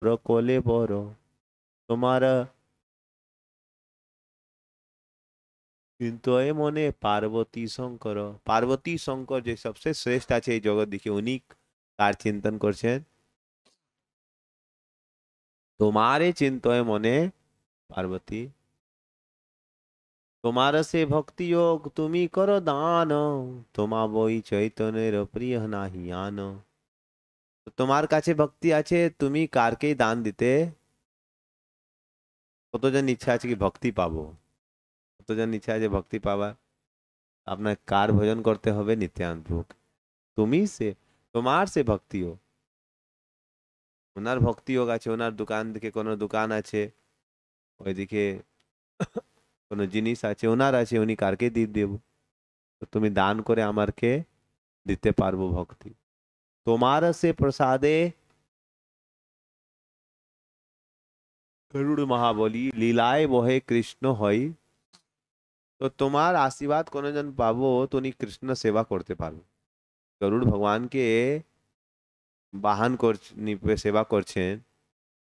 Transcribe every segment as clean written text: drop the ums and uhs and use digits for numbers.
প্রকলে বড়। তোমার চিন্তয়ে মনে পার্বতী শঙ্কর। পার্বতী শঙ্কর যে সবচেয়ে শ্রেষ্ঠ আছে এই জগৎ দেখে, উনি কার চিন্তন করছেন? তোমারে চিন্তয়ে মনে পার্বতী। তোমার সে ভক্তি যোগ তুমি করো দান, তোমা বই চৈতন্যের প্রিয় নাহি আন। তো তোমার কাছে ভক্তি আছে, তুমি কারকেই দান দিতে। কতজন ইচ্ছা আছে কি ভক্তি পাবো? কতজন ইচ্ছা আছে ভক্তি পাবার? আপনার কার ভজন করতে হবে? নিত্যান্ত প্রভু। তুমি সে, তোমার সে ভক্তি হোক। ওনার ভক্তি যোগ আছে, ওনার দোকান দিকে কোনো দোকান আছে, ওইদিকে কোনো জিনিস আছে ওনার আছে, উনি কারকে দিয়ে দেব? তো তুমি দান করে আমারকে দিতে পারবো ভক্তি। তোমার সে প্রসাদে গরুড় মহাবলী, লীলায় বহে কৃষ্ণ হয়। তো তোমার আশীর্বাদ কোনজন পাবো তো উনি কৃষ্ণ সেবা করতে পারবো। গরুড় ভগবানকে বাহন সেবা করছেন।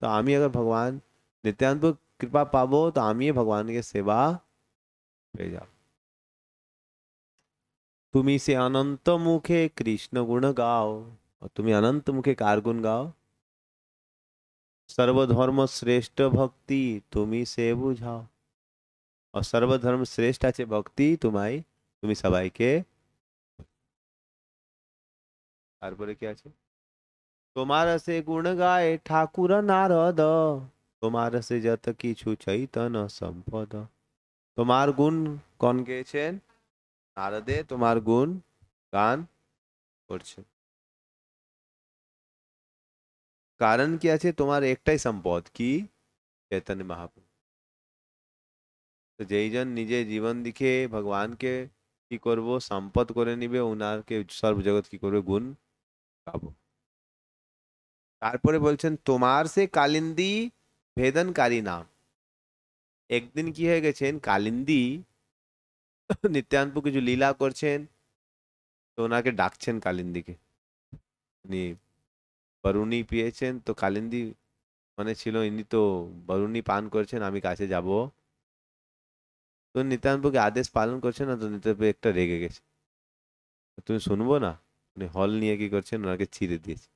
তো আমি अगर भगवान नित्यानंद कृपा पाबो तो আমি भगवान के सेवा পেয়ে যাব। তুমি সে অনন্ত মুখে কৃষ্ণ গুণ গাও। और তুমি অনন্ত মুখে কার গুণ গাও? सर्वधर्म श्रेष्ठ भक्ति তুমি সে বুঝাও। और सर्वधर्म श्रेष्ठ আছে ভক্তি তোমায়, তুমি সবাইকে। তারপরে কি আছে? তোমার সে গুণ গায় ঠাকুর নারদ, তোমার সে যত কিছু চৈতন্য সম্পদ। তোমার গুণ কোন গেয়েছেন? নারদে তোমার গুণ গান করছে। কারণ কি আছে? তোমার একটাই সম্পদ কি? চৈতন্য মহাপ্রভু। তো যেই জন নিজে জীবন দিকে ভগবানকে কি করব সম্পদ করে নিবে, উনারকে সর্ব জগৎ কি করবে? গুণ গাবো। তারপরে বলছেন তোমার সে কালিন্দী ভেদনকারী নাম। একদিন কি হয়ে গেছেন কালিন্দী নিত্যানন্দ কিছু লীলা করছেন, তো ওনাকে ডাকছেন কালিন্দীকে। উনি বরুণী পেয়েছেন, তো কালিন্দী মানে ছিল ইনি তো বরুণী পান করছেন, আমি কাছে যাব। তো নিত্যানন্দকে আদেশ পালন করছে না, তো নিত্যানন্দ একটা রেগে গেছে, তুমি শুনবো না। উনি হল নিয়ে কি করছেন? ওনাকে ছিঁড়ে দিয়েছে।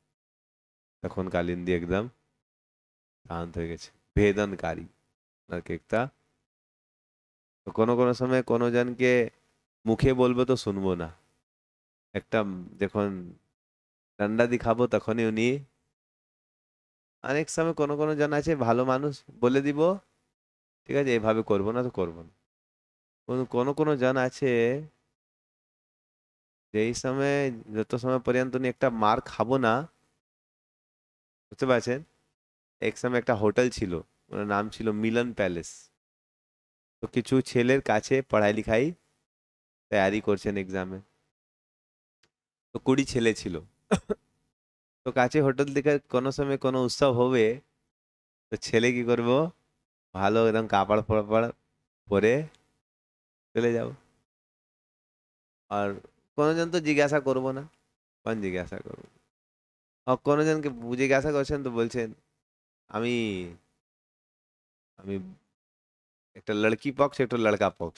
তখন কালিন্দী একদম শান্ত হয়ে গেছে। ভেদনকারী ওনাকে একটা। তো কোনো কোনো সময় কোনো জনকে মুখে বলবো তো শুনবো না, একটা যখন ডান্ডা দিখাবো তখনই উনি। অনেক সময় কোনো কোনো জন আছে ভালো মানুষ, বলে দিব ঠিক আছে এভাবে করবো না তো করবো না। কোনো কোনো কোনো জন আছে যেই সময় যত সময় পর্যন্ত উনি একটা মার খাবো না, বুঝতে পারছেন? এক সময় একটা হোটেল ছিল, ওনার নাম ছিল মিলন প্যালেস। তো কিছু ছেলের কাছে পড়াই লিখাই তৈয়ারি করছেন এক্সামে। তো 20 ছেলে ছিল। তো কাছে হোটেল থেকে কোনো সময় কোনো উৎসব হবে, তো ছেলে কি করবো? ভালো একদম কাপড় ফাপড় পরে চলে যাব। আর কোনোজন তো জিজ্ঞাসা করবো না। কোন জিজ্ঞাসা করবো? আর কোনোজনকে জিজ্ঞাসা করছেন তো বলছেন আমি আমি একটা লড়কি পক্ষ একটা লড়কা পক্ষ,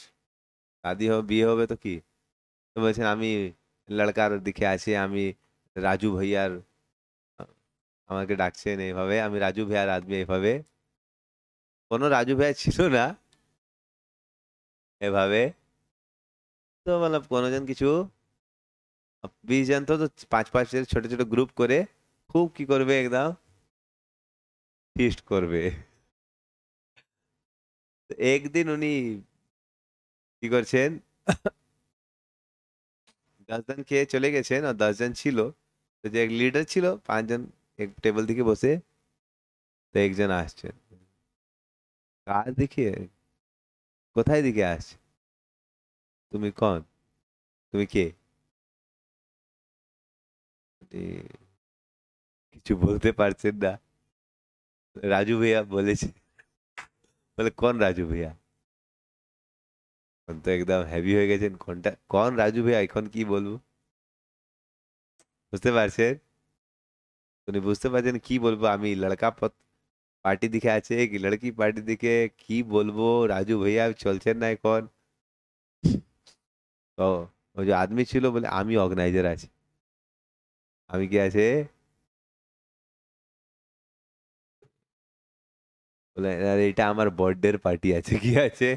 শাদি হবে বিয়ে হবে তো কি? তো বলছেন আমি লড়কার দিকে আছি, আমি রাজু ভাইয়ার, আমাকে ডাকছেন এইভাবে, আমি রাজু ভাইয়ার আদমি এইভাবে। কোনো রাজু ভাইয়া ছিল না এভাবে। তো মানে কোনোজন কিছু 20 জন তো তো 5 5 জন ছোট ছোট গ্রুপ করে খুব কি করবে একদম ফিস্ট করবে। তো একদিন উনি কি করছেন 10 জন খেয়ে চলে গেছেন, আর 10 জন ছিল। তো যে এক লিডার ছিল 5 জন এক টেবিল দিকে বসে, তো একজন আসছেন কাজ দেখিয়ে, কোথায় দিকে আসছে? তুমি কন? তুমি কে? উনি কিছু বলতে পারছেন না। রাজু ভাইয়া বলেছে। বলে কোন রাজু ভাইয়া? এখন তো একদম হেভি হয়ে গেছেন, কোনটা কোন রাজু ভাইয়া এখন কি বলবো? বুঝতে পারছেন? উনি বুঝতে পারছেন কি বলবো, আমি লড়কা পথ পার্টি দিকে আছে কি লড়কি পার্টি দিকে কি বলবো রাজু ভাইয়া চলছেন না এখন। তো ওই যে আদমি ছিল বলে আমি অর্গানাইজার আছি, আমি কি আছে বলে আরে এটা আমার বার্থডের পার্টি আছে কি আছে,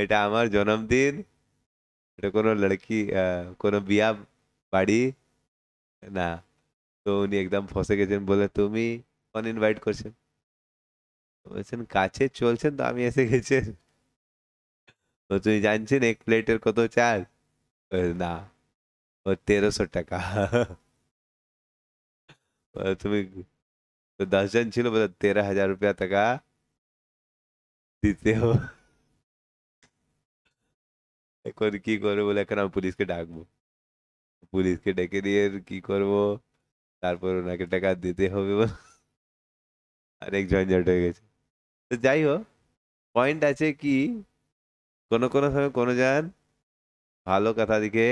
এটা আমার জন্মদিন, এটা কোনো লড়কি কোনো বিয়া বাড়ি না। তো উনি একদম ফসে গেছেন, বলে তুমি কোন ইনভাইট করছেন, বলছেন কাছে চলছেন তো আমি এসে গেছেন, তো তুমি জানছেন এক প্লেটের কত চার্জ, না ও 1300 টাকা। বলে, তুমি তো 10 জন ছিল, বলে 13,000 रुपया টাকা দিতে हो। এখন কি করবো, বলে এখন আমি পুলিশকে ডাকবো, পুলিশকে ডেকে দিয়ে কি করব, তারপর ওনাকে টাকা দিতে হবে আরেক ঝঞ্ঝাট হয়ে গেছে। তো যাই হোক, পয়েন্ট আছে কি কোনো কোনো সময় কোনো জন ভালো কথা দিকে,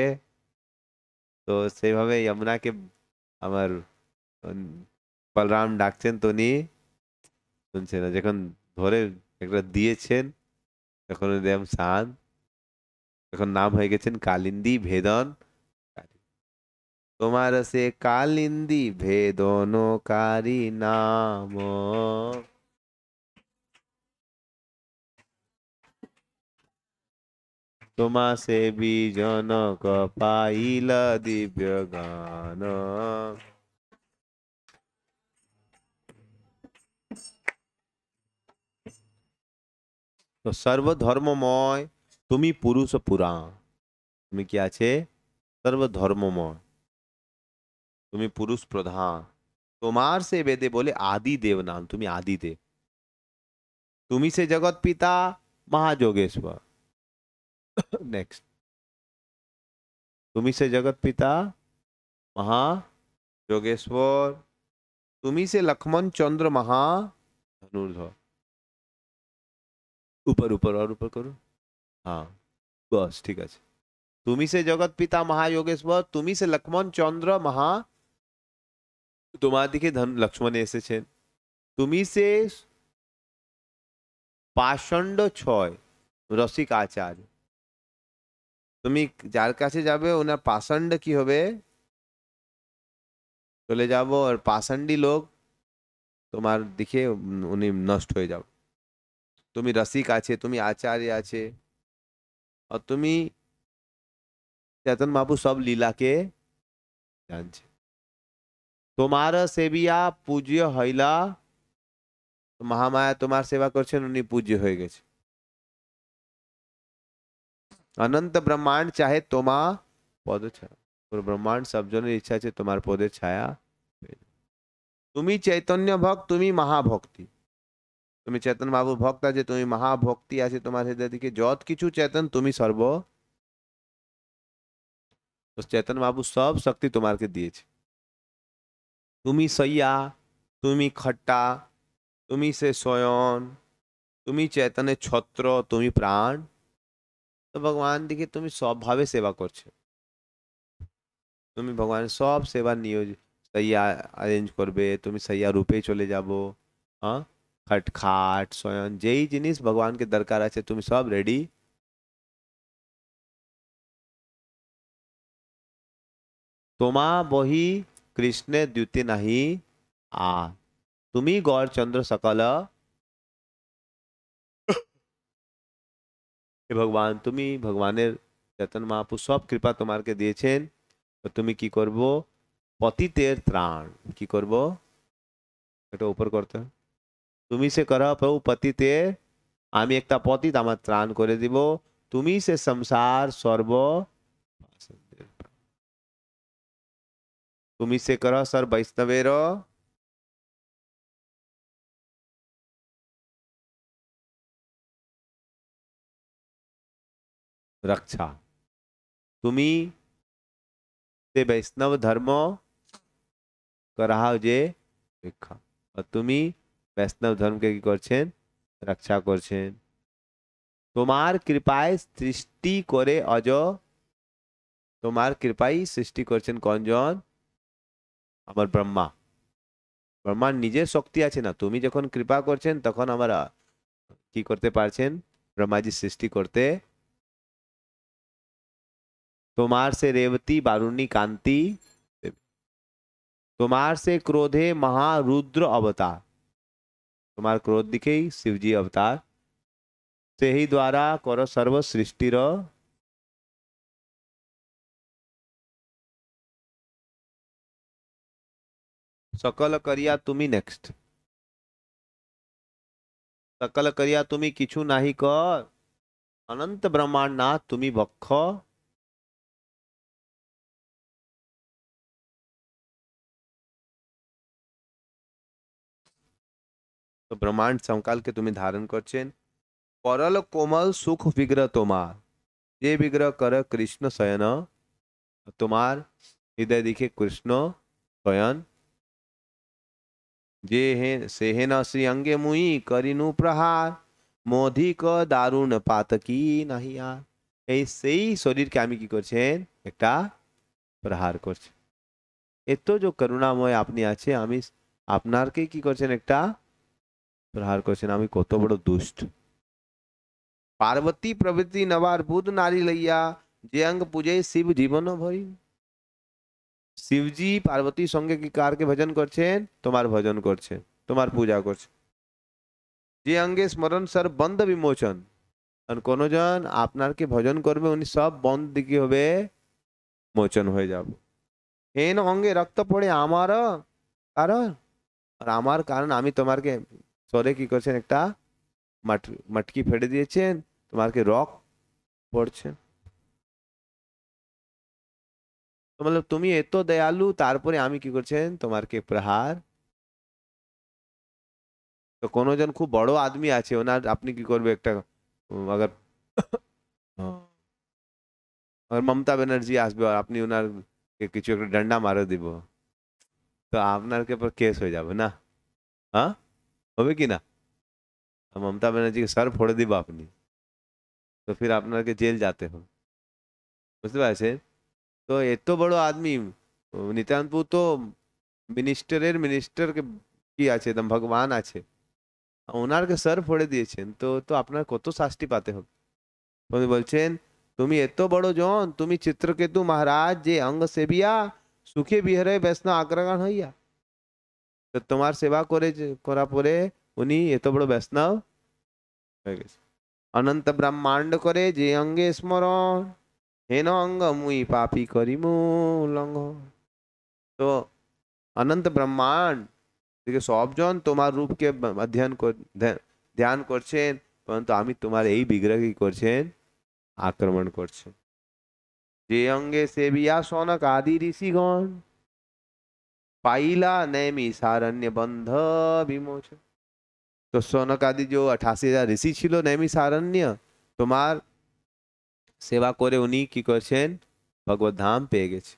তো সেইভাবে যমুনাকে আমার উম, বলরাম ডাকছেন তো উনি শুনছে না, যখন ধরে একটা দিয়েছেন তখন একদম শান্ত, তখন নাম হয়ে গেছেন কালিন্দী ভেদন। তোমার সে কালিন্দী ভেদনকারী নাম, তোমা সে বিজনক পাইলা দিব্য গান। তো সর্বধর্মময় তুমি পুরুষ পুরাণ, তুমি কি আছে সর্বধর্মময়, তুমি পুরুষ প্রধান, তোমার সে বেদে বলে আদি দেব নাম, তুমি আদি দেব, তুমি সে জগৎ পিতা মহাযোগেশ্বর। নেক্সট, তুমি সে जगत पिता महायोगेश्वर, তুমি সে लक्ष्मण चंद्र महा धनुर्धर। ऊपर ऊपर और ऊपर करो, हाँ बस ঠিক আছে। তুমি সে জগৎ পিতা মহাযোগেশ্বর, তুমি সে লক্ষ্মণ চন্দ্র মহা, তোমার দিকে লক্ষ্মণ এসেছেন, তুমি সে পাষণ্ড ছয় রসিক আচার্য, তুমি যার কাছে যাবে ওনার পাষণ্ড কি হবে, চলে যাব, আর পাষণ্ডী লোক তোমার দিকে উনি নষ্ট হয়ে যাবে। তুমি রসিক আছে, তুমি आचार्य আছে, और তুমি चैतन्य महाप्रभु सब लीला के জানছে, তোমার সেবিয়া পূজ্য হইলা, মহামায়া তোমার সেবা করছেন উনি পূজ্য হয়ে গেছে, অনন্ত ব্রহ্মাণ্ড চাহে তোমা পদ ছায়া, পুরো ব্রহ্মাণ্ড সব জনের ইচ্ছা আছে তোমার পদের ছায়া পেয়ে যাবে। তুমি চৈতন্য ভক্ত, তুমি মহাভক্তি, তুমি চেতন বাবু ভক্ত আছে, তুমি মহাভক্তি আছে তোমার হৃদয় দিকে, যত কিছু চেতন তুমি সর্ব, তো চেতন বাবু সব শক্তি তোমাকে দিয়েছে, তুমি সৈয়া, তুমি খট্টা, তুমি সে শয়ন, তুমি চৈতন্যের ছত্র, তুমি প্রাণ, তো ভগবান দিকে তুমি সব ভাবে সেবা করছো, তুমি ভগবানের সব সেবা নিয়োজিত, সৈয়া অ্যারেঞ্জ করবে, তুমি সৈয়া রূপে চলে যাবো, হ্যাঁ খট খাট শয়ন যেই জিনিস ভগবানকে দরকার আছে তুমি সব রেডি। তোমা বহি কৃষ্ণে দ্যুতি নাহি আ, তুমি গৌরচন্দ্র সকল, হে ভগবান তুমি ভগবানের চেতন মহাপুর সব কৃপা তোমাকে দিয়েছেন, তো তুমি কি করব, পতিতের ত্রাণ কি করব, এটা উপর করতে হয়। তুমি সে করো প্রভু পতিতের, আমি একটা পতিত আমার ত্রাণ করে দিব, তুমি সে সংসার সর্ব, তুমি সে করো সর্ব বৈষ্ণবের रक्षा, তুমি সে বৈষ্ণব ধর্ম করাও যে ভিক্ষা, আর তুমি বৈষ্ণব ধর্মকে কি করছেন রক্ষা করছেন, তোমার কৃপায় সৃষ্টি করে অজ, তোমার কৃপাই সৃষ্টি করছেন কোনজন, আমার ব্রহ্মা, ব্রহ্মার নিজের শক্তি আছে না, তুমি যখন কৃপা করছেন তখন আমরা কি করতে পারছেন, ব্রহ্মাজি সৃষ্টি করতে। তোমার সে রেবতী বারুণী কান্তি, তোমার से क्रोधे महारुद्र अवतार, তোমার ক্রোধ দিকেই শিবজি অবতার। সেই দ্বারা কর সর্ব সৃষ্টির, সকল করিয়া তুমি নেক্সট, সকল করিয়া তুমি কিছু নাহি কর, অনন্ত ব্রহ্মাণ্ড না তুমি বক্ষ। তো ব্রহ্মাণ্ড সমকালকে তুমি ধারণ করছেন। পরল কোমল সুখ বিগ্রহ তোমার, যে বিগ্রহ কর কৃষ্ণ শয়ন, তোমার হৃদয় দিকে কৃষ্ণ শয়ন। যে হে সে হেন শ্রী অঙ্গে মুই করিনু প্রহার, মোধিক দারুণ পাতকি নাহি আর। এই সেই শরীরকে আমি কি করছেন, একটা প্রহার করছেন। এত যে করুণাময় আপনি আছে, আমি আপনারকে কি করছেন, একটা প্রহার করছেন। আমি কত বড় দুষ্ট। पार्वती प्रवृत्ति नवार बुध नारी लैया, जे अंग पूजे शिव जीवन भरी। শিবজি পার্বতীর সঙ্গে কি কারকে ভজন করছেন, তোমার ভজন করছেন, তোমার পূজা করছেন। যে অঙ্গে স্মরণ সর বন্ধ বিমোচন, আর কোন জন আপনারকে ভজন করবে উনি সব বন্ধ দিকে হবে মোচন হয়ে যাবে। হেন অঙ্গে রক্ত পড়ে আমার কারণ, আর আমার কারণ আমি তোমারকে সরে কি করছেন, একটা মটকি ফেটে দিয়েছেন, তোমারকে রক পড়ছে। তো मतलब তুমি এত দয়ালু, তারপরে আমি কি করছেন, তোমারকে প্রহার। তো কোনো জন খুব বড় আদমি আছে, ওনার আপনি কি করবে, একটা अगर আর মমতা ব্যানার্জি আসবে আর আপনি ওনার কিছু একটা ডান্ডা মারে দিব, তো আপনার কে পর কেস হয়ে যাবে না? হ্যাঁ, হবে কি না? মমতা ব্যানার্জিকে স্যার ফোড়ে দিব আপনি, তো ফির আপনাকে জেল যেতে হবে, বুঝতে পারছেন? তো এত বড় আদমি নিত্যানন্দপুর তো মিনিস্টারের মিনিস্টার কি আছে, একদম ভগবান আছে, ওনারকে স্যার ফোড়ে দিয়েছেন, তো তো আপনার কত শাস্তি পাতে হবে। উনি বলছেন তুমি এত বড় জন, তুমি চিত্রকেতু মহারাজ যে অঙ্গ সেবিয়া, সুখে বিহরে বৈষ্ণব আগ্রহণ হইয়া। তো তোমার সেবা করে করা পরে উনি এত বড় বৈষ্ণব হয়ে গেছে। অনন্ত ব্রহ্মাণ্ড করে যে অঙ্গে স্মরণ, হেন অঙ্গ মুই পাপি করিমু লঙ্ঘন। তো অনন্ত ব্রহ্মাণ্ড থেকে সবজন তোমার রূপকে অধ্যয়ন ধ্যান করছেন, পরন্তু আমি তোমার এই বিগ্রহ কি করছেন, আক্রমণ করছেন। যে অঙ্গে সেবিয়া সনক আদি ঋষিগণ, पाइला नैमी सारण्य बंध विमोचन। তো সনক আদি যে 88,000 ঋষি ছিল নৈমি সারণ্য, তোমার সেবা করে উনি কি করছেন, ভগবত ধাম পেয়ে গেছে।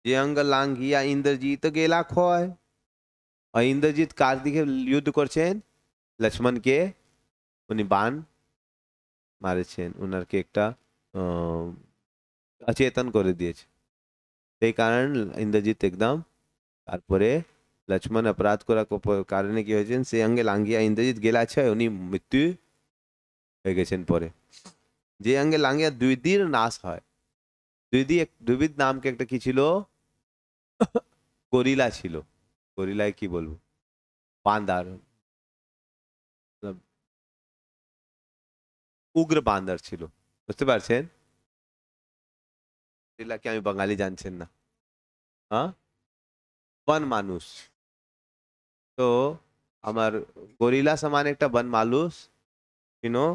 যে অঙ্গ লাঙ্ঘিয়া ইন্দ্রজিৎ গেলা ক্ষয়, আর ইন্দ্রজিৎ কার দিকে যুদ্ধ করছেন, লক্ষ্মণকে উনি বান মারেছেন, উনারকে একটা অচেতন করে দিয়েছে। সেই কারণ ইন্দ্রজিৎ একদম, তারপরে লক্ষ্মণ অপরাধ করার কারণে কি হয়েছেন, সে অঙ্গে লাঙ্গিয়া ইন্দ্রজিৎ গেলা আছে, উনি মৃত্যু হয়ে গেছেন পরে। যে অঙ্গে লাঙ্গিয়া দ্বিবিধের নাশ হয়। দ্বিবিধ নামকে একটা কি ছিল, গরিলা ছিল। গরিলায় কি বলবো, বান্দার, উগ্র বান্দার ছিল, বুঝতে পারছেন? গরিলাকে আমি বাঙালি জানছেন না, হ্যাঁ, বন মানুষ। তো আমার গরিলা সমান একটা বন মানুষ, ইউনো,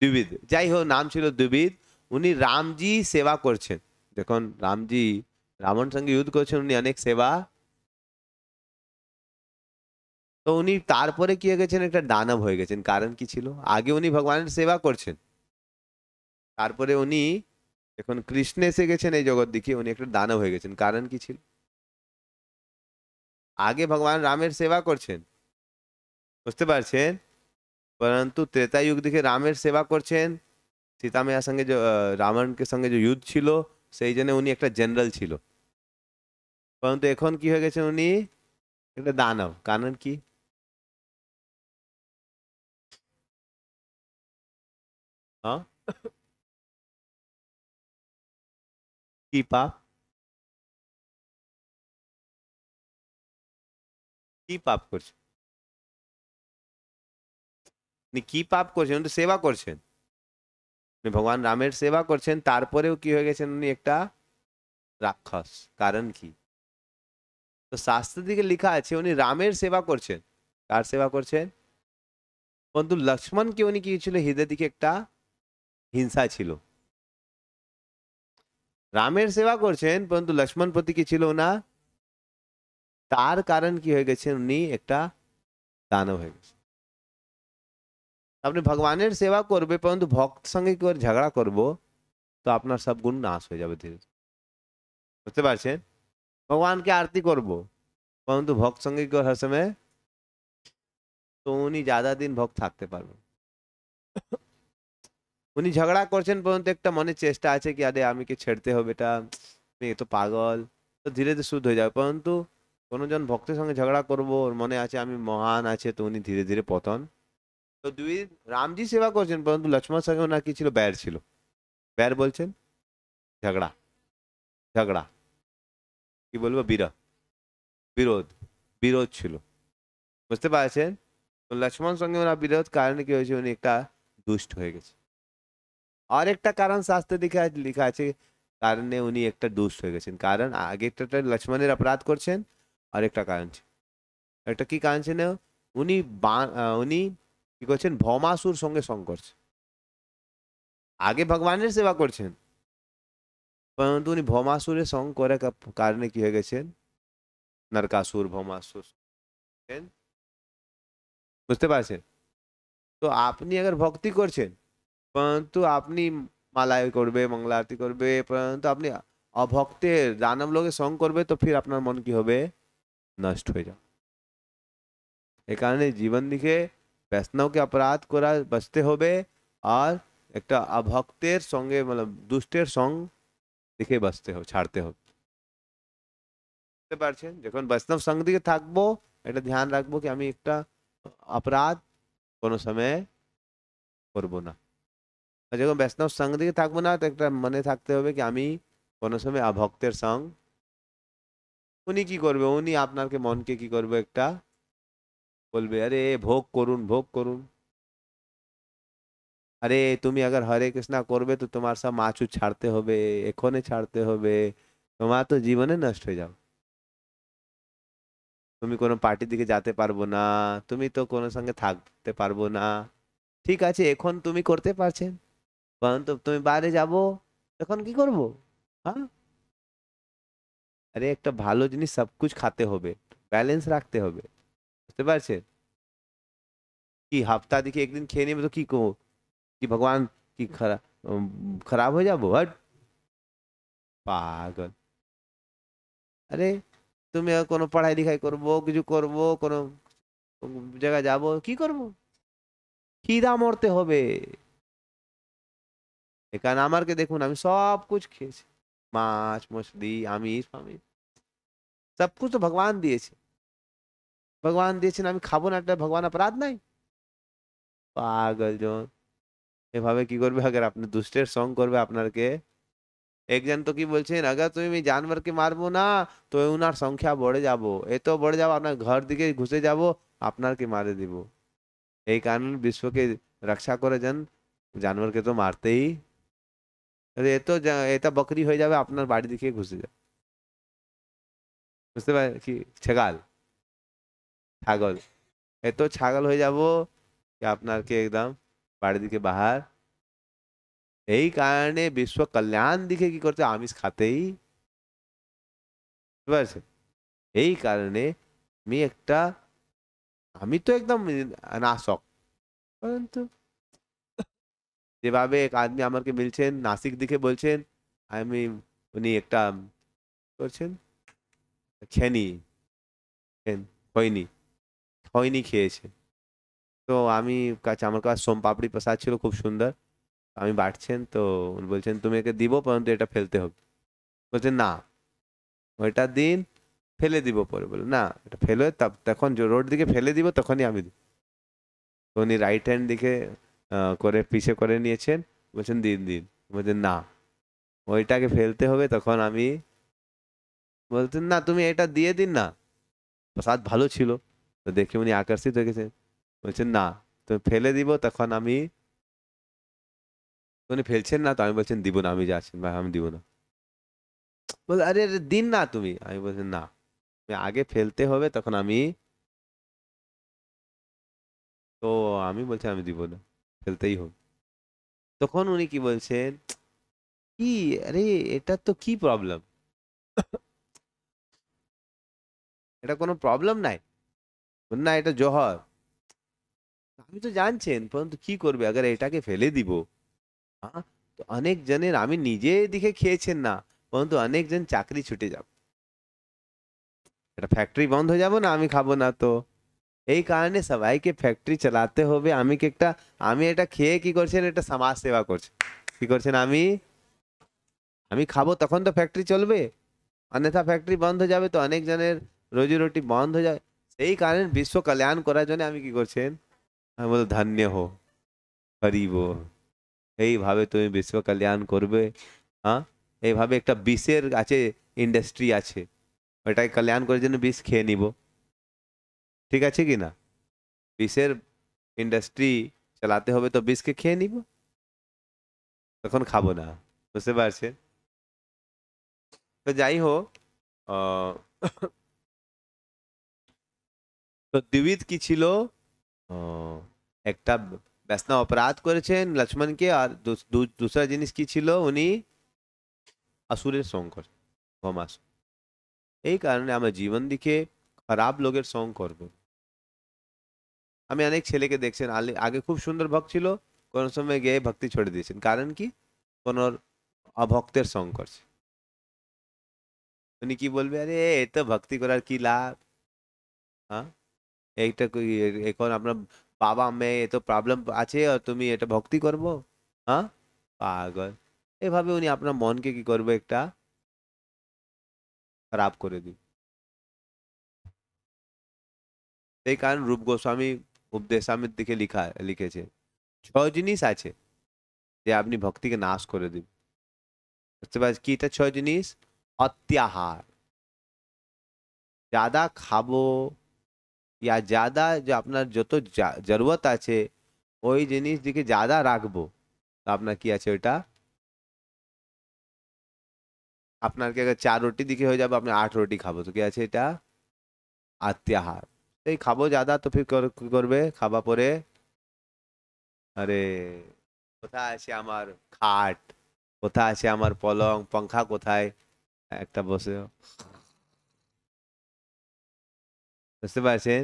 দ্বিবিধ, যাই হোক নাম ছিল দ্বিবিধ। উনি রামজি সেবা করছেন, যখন রামজি রাবণ সঙ্গে যুদ্ধ করছেন, উনি অনেক সেবা। তো উনি তারপরে কি হয়ে গেছেন, একটা দানব হয়ে গেছেন। কারণ কি ছিল, আগে উনি ভগবানের সেবা করছেন, তারপরে উনি যখন কৃষ্ণ এসে গেছেন এই জগৎ দিকে, উনি একটা দানব হয়ে গেছেন। কারণ কি ছিল, আগে ভগবান রামের সেবা করছেন, বুঝতে পারছেন, परंतु त्रेता युग दिखे रामेर सेवा করছেন। সীতা মায়ের সঙ্গে যে রাবণকে সঙ্গে যে যুদ্ধ ছিল, সেই জন্য উনি একটা জেনারেল ছিল। परंतु এখন কি হয়ে গেছেন উনি একটা দানব। কারণ কি? হ্যাঁ, কি পাপ? কি পাপ করছেন? উনি কি পাপ করছেন? উনি তো সেবা করছেন, উনি ভগবান রামের সেবা করছেন, তারপরেও কি হয়ে গেছেন উনি একটা রাক্ষস। কারণ কি? তো শাস্ত্রের দিকে লেখা আছে উনি রামের সেবা করছেন। কার সেবা করছেন? কিন্তু লক্ষ্মণকে উনি কি ছিল, হৃদয় দিকে একটা হিংসা ছিল। রামের সেবা করছেন পরন্তু লক্ষ্মণ প্রতি কি ছিল না, তার কারণ কি হয়ে গেছে উনি একটা দানব হয়ে গেছে। আপনি ভগবানের সেবা করবে পরন্তু ভক্ত সঙ্গে কি করে ঝগড়া করব, তো আপনার সব গুণ নাশ হয়ে যাবে ধীরে ধীরে। বুঝতে পারছেন? ভগবানকে আরতি করব পরন্তু ভক্ত সঙ্গে কি করে হর সময়, তো উনি ज्यादा দিন ভক্ত থাকতে পারবেন। উনি ঝগড়া করছেন পরন্তু একটা মনে চেষ্টা আছে কি আরে আমি কি ছেড়তে হবে এটা, এ তো পাগল, তো ধীরে ধীরে শুদ্ধ হয়ে যাবে। পরন্তু কোনজন ভক্তের সঙ্গে ঝগড়া করব ওর মনে আছে আমি মহান আছে, তো উনি ধীরে ধীরে পতন। তো দুই রামজি সেবা করছেন পরন্তু লক্ষ্মণ সঙ্গে ওনার কি ছিল, ব্যার ছিল। ব্যার বলছেন ঝগড়া, ঝগড়া কি বলবো, বিরহ, বিরোধ, বিরোধ ছিল। বুঝতে পারছেন? তো লক্ষ্মণ সঙ্গে ওনার বিরোধ কারণে কি হয়েছে, উনি একটা দুষ্ট হয়ে গেছে। আর একটা কারণ শাস্ত্রে লেখা লেখা আছে কারণে উনি একটা দুষ্ট হয়ে গেছেন। কারণ আগে একটা লক্ষ্মণের অপরাধ করছেন, আর একটা কারণ ছিল। একটা কি কারণ ছিল, উনি উনি কি করছেন, ভৌমাসুর সঙ্গে সঙ্গ করছেন। আগে ভগবানের সেবা করছেন পরন্তু উনি ভৌমাসুরের সঙ্গ করে কারণে কি হয়ে গেছেন, নরকাসুর, ভৌমাসুর। বুঝতে পারছেন? তো আপনি अगर ভক্তি করছেন परंतु আপনি মালায় করবে, মঙ্গলা আরতি করবে, परंतु আপনি অভক্তের দানব লোকের সঙ্গ করবে, তো ফির আপনার মন কি হবে, নষ্ট হয়ে যাবে। এই কারণে জীবন দিকে বৈষ্ণবকে অপরাধ করা বাঁচতে হবে, আর একটা অভক্তের সঙ্গে মানে দুষ্টের সঙ্গ দিকে বাঁচতে হবে, ছাড়তে হবে। বুঝতে পারছেন? যখন বৈষ্ণব সঙ্গ দিকে থাকবো, এটা ধ্যান রাখবো কি আমি একটা অপরাধ কোনো সময় করবো না। আর যখন বৈষ্ণব সঙ্গ দিকে থাকবো না, তো একটা মনে থাকতে হবে কি আমি কোনো সময় অভক্তের সঙ্গ। উনি কি করবে, উনি আপনাকে মনকে কি করবে, একটা বলবে আরে ভোগ করুন, ভোগ করুন। আরে তুমি अगर হরে কৃষ্ণা করবে তো তোমার সব মাছুর ছাড়তে হবে, এখনই ছাড়তে হবে, তোমার তো জীবনে নষ্ট হয়ে যাও। তুমি কোনো পার্টির দিকে যেতে পারবো না, তুমি তো কোনো সঙ্গে থাকতে পারবো না। ঠিক আছে এখন তুমি করতে পারছেন, পরন্তু তুমি বাইরে যাবো তখন কি করবো? হ্যাঁ, আরে একটা ভালো জিনিস সব কুছ খাতে হবে, ব্যালেন্স রাখতে হবে। বুঝতে পারছেন? কি হাফতা দিকে একদিন খেয়ে নেবে তো কি কো, কি ভগবান কি খারাপ হয়ে যাবো, হট পাগল। আরে তুমি আর কোনো পড়াই লিখাই করবো, কিছু করবো, কোনো জায়গায় যাবো, কি করবো, খিদা মরতে হবে। এখানে আমারকে দেখুন আমি সব कुछ খেয়েছি, মাছ মছলি আমিষ ফামিষ সব कुछ তো ভগবান দিয়েছে। ভগবান দিয়েছেন আমি খাবো না, এটা ভগবান অপরাধ নাই? পাগল জন। এভাবে কি করবে, अगर আপনি দুষ্টের সঙ্গ করবে আপনাকে, একজন তো কি বলছেন अगर তুমি জানোয়ারকে মারবো না তো উনার সংখ্যা बढ़े যাব, এত बढ़े যাব আপনার ঘর দিকে ঘুষে যাব, আপনাকে মারে দিব। এই কারণে বিশ্বকে রক্ষা করে যান, জানোয়ারকে তো মারতেই, আরে এত এটা বকরি হয়ে যাবে আপনার বাড়ি দিকে ঘুষে যাবে। বুঝতে পারে কি, ছাগল, ছাগল, এত ছাগল হয়ে যাব কি আপনাকে একদম বাড়ি দিকে বাহার। এই কারণে বিশ্ব কল্যাণ দিকে কি করতে আমিষ খাতেই, বুঝতে পারছেন? এই কারণে আমি একটা, আমি তো একদম নাশক, পরন্তু যেভাবে এক আদমি আমাকে মিলছেন নাসিক দিকে বলছেন আমি, উনি একটা করছেন খেনি, খৈনি, খৈনি খেয়েছে। তো আমি কাছে আমার কাছে সোম পাপড়ি প্রসাদ ছিল খুব সুন্দর, আমি বাটছেন তো উনি বলছেন তুমি একে দিব পরন্তু এটা ফেলতে হবে। বলছেন না, ওইটা দিন, ফেলে দিব পরে। বলে না, এটা ফেলে তখন রোড দিকে ফেলে দিব তখনই আমি দিব। তো উনি রাইট হ্যান্ড দিকে করে পিছে করে নিয়েছেন, বলছেন দিন দিন। বলছেন না, ওইটাকে ফেলতে হবে তখন আমি। বলতেন না তুমি এটা দিয়ে দিন না, প্রসাদ ভালো ছিল। তো দেখে উনি আকর্ষিত হয়ে গেছেন, বলছেন না তুমি ফেলে দিব তখন আমি। তো উনি ফেলছেন না, তো আমি বলছেন দিব না, আমি যাচ্ছেন ভাই আমি দিব না। বলে আরে আরে দিন না তুমি, আমি বলছেন না, তুমি আগে ফেলতে হবে তখন আমি। তো আমি বলছি আমি দিব না, ফেলতেই হবে। তখন উনি কি বলছেন, কি, আরে এটা তো কি প্রবলেম, এটা কোনো প্রবলেম নাই। বললেন, না এটা জহর। আমি তো জানছেন, পরন্তু কি করবে আগে এটাকে ফেলে দিব। হ্যাঁ, তো অনেক জনের, আমি নিজে দিকে খেয়েছেন না, পরন্তু অনেক জন চাকরি ছুটে যাবে, এটা ফ্যাক্টরি বন্ধ হয়ে যাবো না, আমি খাবো না তো। এই কারণে সবাইকে ফ্যাক্টরি চালাতে হবে। আমি কি একটা, আমি এটা খেয়ে কি করছেন, এটা সমাজ সেবা করছে। কি করছেন, আমি আমি খাবো তখন তো ফ্যাক্টরি চলবে, অন্যথা ফ্যাক্টরি বন্ধ হয়ে যাবে তো অনেক জনের রোজি রুটি বন্ধ হয়ে যায়। সেই কারণে বিশ্ব কল্যাণ করার জন্য আমি কি করছেন, আমি বল ধন্য হো, হরিব। এইভাবে তুমি বিশ্ব কল্যাণ করবে। হ্যাঁ, এইভাবে একটা বিষের আছে, ইন্ডাস্ট্রি আছে, ওটাকে কল্যাণ করার জন্য বিষ খেয়ে নিব, ঠিক আছে কি না? বিষের ইন্ডাস্ট্রি চালাতে হবে তো বিষকে খেয়ে নিব, তখন খাবো না। বুঝতে পারছেন? তো যাই হোক, আহ, তো দ্বিবিদ কি ছিল, আহ, একটা ব্যসনা অপরাধ করেছেন লক্ষ্মণকে, আর दूसरा জিনিস কি ছিল, উনি আসুরের সঙ্গ করেন, ভৌমাসুর। এই কারণে আমরা জীবন দিকে খারাপ লোকের সঙ্গ করব। আমি অনেক ছেলেকে দেখছেন, আগে খুব সুন্দর ভক্ত ছিল, কোন সময় গিয়ে ভক্তি ছেড়ে দিয়েছেন, কারণ কি, কোন অভক্তের সঙ্গ করছে। উনি কি বলবে, আরে এ তো ভক্তি করার কি লাভ, হ্যাঁ, এইটা এখন আপনার বাবা মেয়ে এত প্রবলেম আছে আর তুমি এটা ভক্তি করবো, হ্যাঁ, পাগল। এভাবে উনি আপনার মনকে কি করবে, একটা খারাপ করে দিবে। এই কারণ রূপ গোস্বামী উপদেশামৃত দিকে লিখেছে, ছয় জিনিস আছে যে আপনি ভক্তিকে নাশ করে দিবে। বুঝতে পারছি কি, এটা ছয় জিনিস, অত্যাহার, ज्यादा খাবো, या ज्यादा যে আপনার যত জরুরত আছে ওই জিনিস দিকে ज्यादा রাখবো, তো আপনার কি আছে ওইটা, আপনার কি আগে 4 রুটি দিকে হয়ে যাবে, আপনি 8 রুটি খাবো, তো কি আছে এটা, আত্যাহার। এই খাবো ज्यादा তো ফির কি করবে খাবা পরে, আরে কোথায় আছে আমার খাট, কোথায় আছে আমার পলং পাঙ্খা, কোথায় একটা বসে, বুঝতে পারছেন?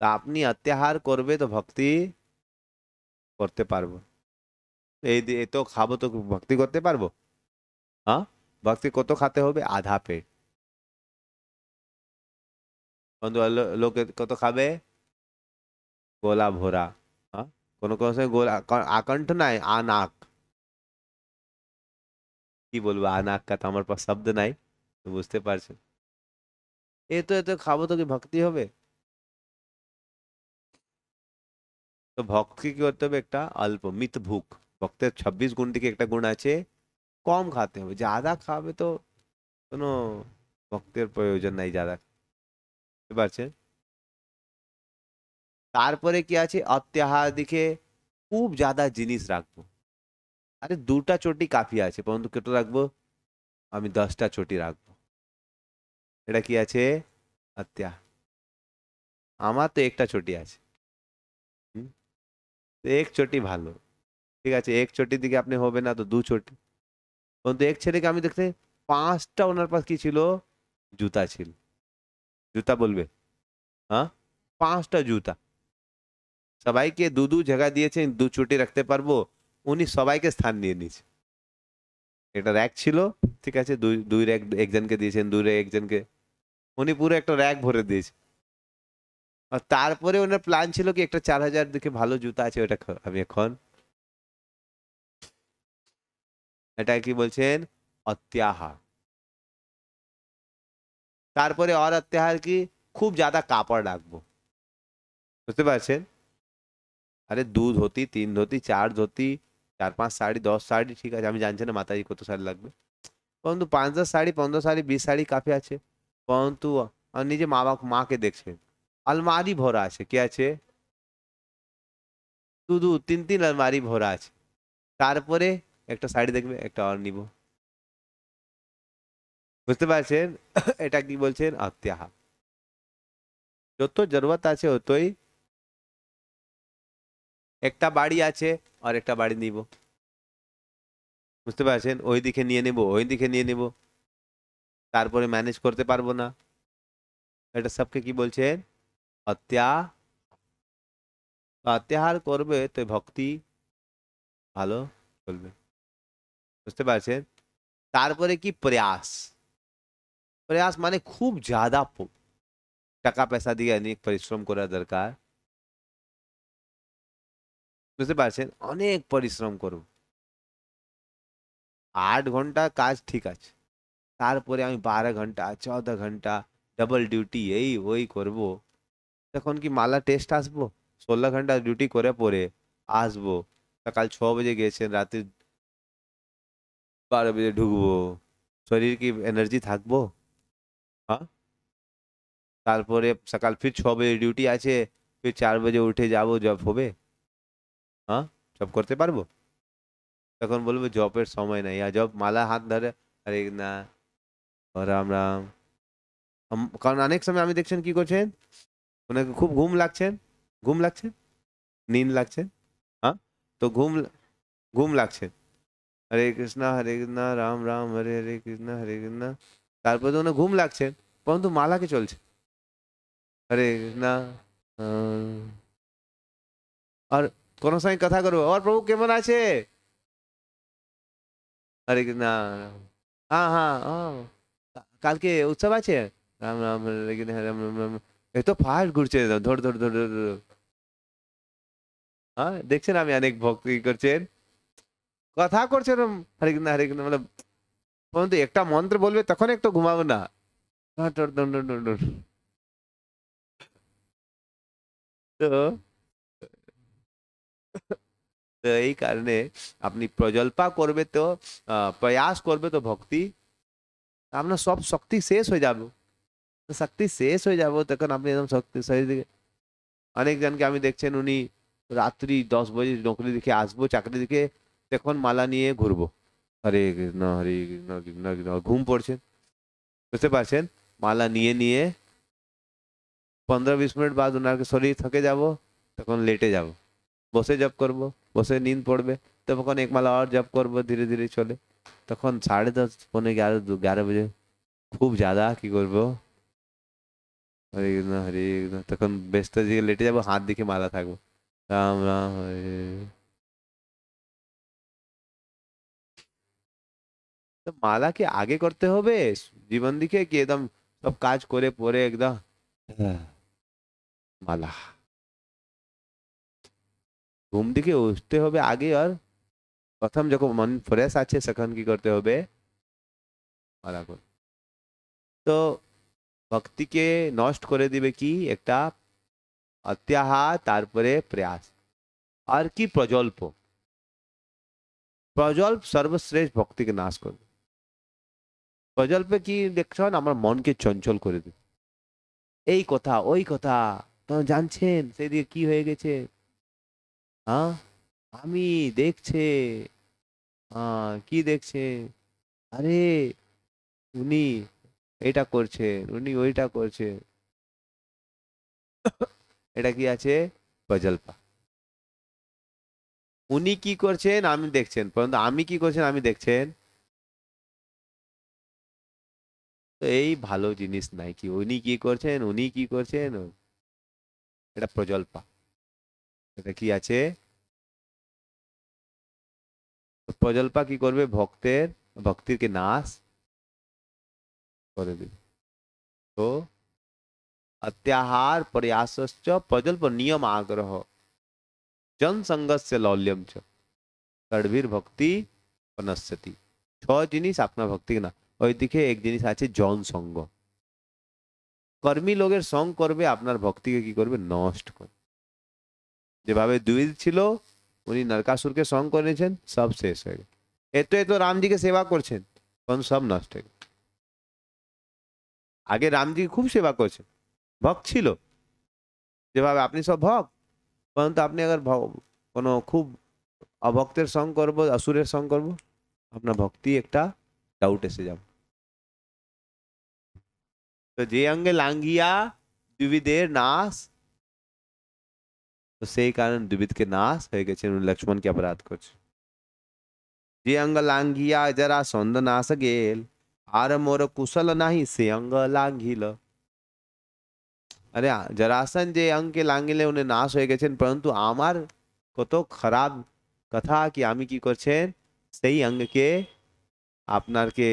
তা আপনি অত্যাহার করবে তো ভক্তি করতে পারবো, এই তো খাবো তো ভক্তি করতে পারবো? হ্যাঁ, ভক্তি কত খেতে হবে, আধা পেট। বন্ধু, লোকে কত খাবে, গোলা ভরা। হ্যাঁ, কোনো কোনো সময় গোলা আকণ্ঠ নাই, আনাক, কি বলবো, আনাক কা তো আমার পাশ শব্দ নাই, তো বুঝতে পারছেন। এ তো খাবো তো কি ভক্তি হবে? তো ভক্তি কি করতে হবে, একটা অল্প মিত ভুক, ভক্তের 26 গুণ থেকে একটা গুণ আছে, কম খাতে হবে, ज्यादा খাবে তো কোনো ভক্তের প্রয়োজন নাই ज्यादा, বুঝতে পারছেন? তারপরে কি আছে, অত্যাহার দিকে খুব ज्यादा জিনিস রাখবো। আরে 2টা চটি কাফি আছে, পরন্তু কত রাখবো, আমি 10টা চটি রাখবো, এটা কি আছে, হত্যা। আমার তো একটা চটি আছে, হুম, তো এক চটি ভালো, ঠিক আছে, এক চটির দিকে আপনি হবে না তো 2 চটি। পরন্তু এক ছেলেকে আমি দেখতে, 5টা ওনার পাশ কি ছিল, জুতা ছিল। জুতা বলবে, হ্যাঁ, 5টা জুতা, সবাইকে দু দু জায়গা দিয়েছেন, 2 চটি রাখতে পারবো, উনি সবাইকে স্থান নিয়ে নিয়েছে। একটা র্যাক ছিল, ঠিক আছে, দুই দুই র্যাক একজনকে দিয়েছেন, দুই র্যাক একজনকে, উনি পুরো একটা র্যাক ভরে দিয়েছে। আর তারপরে ওনার প্ল্যান ছিল কি, একটা 4,000 দিকে ভালো জুতা আছে ওটা আমি এখন, এটা কি বলছেন, অত্যাহার। তারপরে और अत्याहार की খুব ज्यादा কাপড় রাখবো, বুঝতে পারছেন? আরে 2 ধুতি 3 ধুতি 4 ধুতি 4 5 শাড়ি 10 শাড়ি ঠিক আছে, আমি জানছি না মাতাজি কত শাড়ি লাগবে, পরন্তু 5 10 শাড়ি 15 শাড়ি 20 শাড়ি কাফি আছে। পরন্তু নিজে মা বাবা মাকে দেখছেন আলমারি ভরা আছে, কি আছে? 2 2 3 3 আলমারি ভরা আছে। তারপরে একটা শাড়ি দেখবে একটা আর নিব, বুঝতে পারছেন? এটা কি বলছেন? অত্যাহার। যত জরুরত আছে অতই, একটা বাড়ি আছে আর একটা বাড়ি নিব, বুঝতে পারছেন? ওই দিকে নিয়ে নেব ওই দিকে নিয়ে নেব, তারপরে ম্যানেজ করতে পারবো না, এটা সবকে কি বলছেন? অত্যা অত্যাহার করবে তো ভক্তি ভালো চলবে, বুঝতে পারছেন? তারপরে কি প্রয়াস, প্রয়াস মানে খুব ज्यादा টাকা পয়সা দিয়ে অনেক পরিশ্রম করা দরকার, বুঝতে পারছেন? অনেক পরিশ্রম করব, 8 ঘন্টা কাজ ঠিক আছে, তারপরে আমি 12 ঘন্টা 14 ঘন্টা ডবল ডিউটি এই ওই করব, তখন কি মালা টেস্ট আসবো? 16 ঘন্টা ডিউটি করে পরে আসবো, সকাল 6 বাজে গেছেন রাতে 12 বাজে ঢুকবো, শরীর কি এনার্জি থাকবো? হ্যাঁ, তারপরে সকাল ফির 6 বাজে ডিউটি আছে, ফির 4 বাজে উঠে যাব, জব হবে? হ্যাঁ, জব করতে পারবো? তখন বলবে জবের সময় নাই, আর জব মালা হাত ধরে আরে না ও রাম রাম। কারণ অনেক সময় আমি দেখছেন কি করছেন, ওনাকে খুব ঘুম লাগছেন, ঘুম লাগছে, নীंद লাগছে, হ্যাঁ, তো ঘুম লাগছে, হরে কৃষ্ণা রাম রাম হরে হরে হরে কৃষ্ণ, তারপরে তো ওনার ঘুম লাগছে, পরন্তু মালা কি চলছে, হরে কৃষ্ণা। আর কোন সময় কথা করবো, আর প্রভু কেমন আছে, হরে কৃষ্ণা, হ্যাঁ হ্যাঁ হ্যাঁ, কালকে উৎসব আছে, রাম রাম হরে কৃষ্ণ রাম রাম রাম, এ তো ফাস্ট ঘুরছে ধর ধর ধর ধর ধর। হ্যাঁ, দেখছেন আমি অনেক ভক্তি করছেন, কথা করছেন হরে কৃষ্ণ মানে, পরন্তু একটা মন্ত্র বলবে তখন একটু ঘুমাবো না, ডর ডর ডর ডর ডর। তো তো এই কারণে আপনি প্রজল্পা করবে তো প্রয়াস করবে তো ভক্তি, আপনার সব শক্তি শেষ হয়ে যাবে, তো শক্তি শেষ হয়ে যাবে তখন আপনি একদম শক্তি শরীর দিকে। অনেক জনকে আমি দেখছেন উনি রাত্রি 10 বাজে নৌকরি দিকে আসবো চাকরি দিকে, তখন মালা নিয়ে ঘুরবো, হরে কৃষ্ণ হরে কৃষ্ণ কৃষ্ণ কৃষ্ণ, ঘুম পড়ছেন, বুঝতে পারছেন? মালা নিয়ে নিয়ে 15 20 মিনিট বাদ ওনার শরীর থকে যাব, তখন লেটে যাব, বসে জব করব, বসে नींद পড়বে, তখন এক মালা আর জব করব ধীরে ধীরে চলে, তখন 10:30 11 11 বাজে খুব ज्यादा কি করব, হরে কৃষ্ণ হরে কৃষ্ণ, তখন ব্যস্ত দিকে লেটে যাব, হাত দিকে মালা থাকবো, রাম রাম হরে। তো মালা কি আগে করতে হবে জীবন দিকে, কি একদম সব কাজ করে পরে একদম হ্যাঁ, মালা ঘুম দিকে উঠতে হবে আগে, আর প্রথম যখন মন ফ্রেশ আছে তখন কি করতে হবে, মালা কর। তো ভক্তিকে নষ্ট করে দিবে কি একটা অত্যাহার, তারপরে প্রয়াস, আর কি প্রজল্প, প্রজল্প সর্বশ্রেষ্ঠ ভক্তিকে নাশ করবে। প্রজল্পে কি দেখছেন, আমার মনকে চঞ্চল করে দেবে, এই কথা ওই কথা, তো জানছেন সেদিকে কি হয়ে গেছে, হ্যাঁ, আমি দেখছে, কি দেখছে, আরে উনি এটা করছে উনি ওইটা করছে, এটা কি আছে? প্রজল্পা। উনি কি করছেন আমি দেখছেন, পরন্তু আমি কি করছেন আমি দেখছেন, তো এই ভালো জিনিস নাই, কি উনি কি করছেন উনি কি করছেন, এটা প্রজল্পা, এটা কি আছে? তো প্রজল্পা কি করবে, ভক্তের ভক্তির কে নাশ করে দেবে। তো अत्याहार प्रयासश्च प्रजल्प नियम आग्रह जन संगस्य लौल्यम च তড়ভির ভক্তি অনস্যতি। 6 জিনিস আপনার ভক্তি না, ওইদিকে এক জিনিস আছে জন সঙ্গ, কর্মী লোকের সঙ্গ করবে আপনার ভক্তিকে কি করবে, নষ্ট করবে। যেভাবে দ্বিবিদ ছিল, উনি নরকাসুরকে সঙ্গ করেছেন, সব শেষ হয়ে গেল। এত এত রামজিকে সেবা করছেন, তখন সব নষ্ট হয়ে গেল। আগে রামজি খুব সেবা করছেন, ভক্ত ছিল, যেভাবে আপনি সব ভক্ত, পরন্তু আপনি अगर কোনো খুব অভক্তের সঙ্গ করবো, অসুরের সঙ্গ করবো, আপনার ভক্তি একটা ডাউট এসে যাবে। তো যে অঙ্গে লাঙ্গিয়া দ্বিবিদের নাশ, তো সেই কারণে দ্বিবিদকে নাশ হয়ে গেছে, লক্ষ্মণকে অপরাধ করছে। যে অঙ্গ লাঙ্গিয়া যারা সন্দ নাশ গেল, আর মোর কুশল নাহি সে অঙ্গ লাঙ্ঘিল। আরে জরাসন যে অঙ্গে লাঙ্গিলে উনি নাশ হয়ে গেছেন, পরন্তু আমার কত খারাপ কথা কি আমি কি করছেন, সেই অঙ্গকে আপনারকে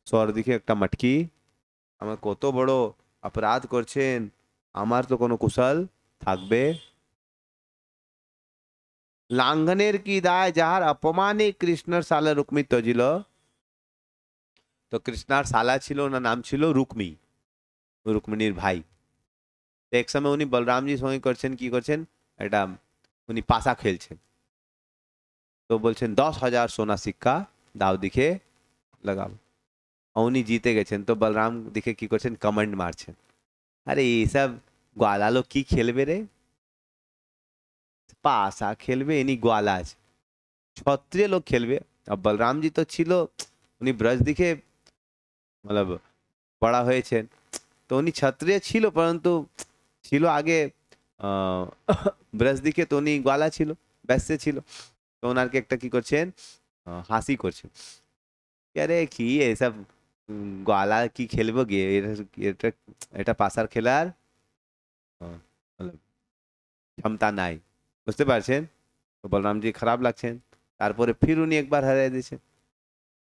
স্বর দিকে একটা মটকি, আমার কত বড় অপরাধ করছেন, আমার তো কোনো কুশল থাকবে। লাঙ্ঘনের কি দায় যাহার অপমানে কৃষ্ণর সালা রুক্মি তজিল। তো কৃষ্ণার সালা ছিল, ওনার নাম ছিল রুক্মি, রুক্মিণীর ভাই। এক সময় উনি বলরামজির সঙ্গে করছেন কি করছেন, এটা উনি পাশা খেলছেন, তো বলছেন 10,000 সোনা সিক্কা দাও দিকে লাগাবো, উনি জিতে গেছেন। তো বলরাম দিকে কি করছেন, কমেন্ট মারছেন, আরে এইসব গোয়ালা লোক কি খেলবে রে, পাশা খেলবে, ইনি গোয়ালা আছে, ক্ষত্রিয় লোক খেলবে। আর বলরামজি তো ছিল, উনি ব্রজ দিকে मतलब বড়া হয়েছেন, তো উনি ক্ষত্রিয় ছিল, পরন্তু ছিল আগে ব্রজ দিকে, তো উনি গোয়ালা ছিল, ব্যস্ত ছিল। তো ওনারকে একটা কি করছেন, হাসি করছেন, আরে কি এসব গোয়ালা কি খেলবো গিয়ে, এটা এটা পাশার খেলার मतलब ক্ষমতা নাই, বুঝতে পারছেন। তো বলরামজি খারাপ লাগছেন, তারপরে ফির উনি একবার হারিয়ে দিয়েছেন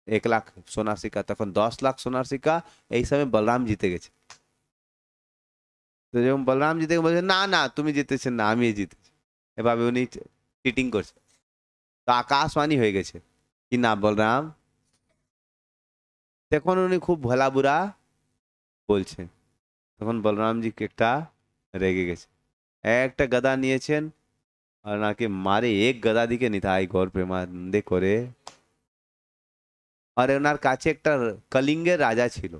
1 লাখ সোনার সিক্কা, তখন 10 লাখ সোনার সিক্কা, এই সময় বলরাম জিতে গেছে। তো যখন বলরাম জিতে বলছে না না তুমি জিতেছেন না, আমি জিতেছি, এভাবে উনি চিটিং করছে। তো আকাশবাণী হয়ে গেছে কি না বলরাম, তখন উনি খুব ভোলা বুরা বলছেন, তখন বলরামজি একটা রেগে গেছে, একটা গদা নিয়েছেন, আর নাকি মারে এক গদা দিকে নিতাই গৌর প্রেমানন্দে করে। আর ওনার কাছে একটা কলিঙ্গের রাজা ছিল,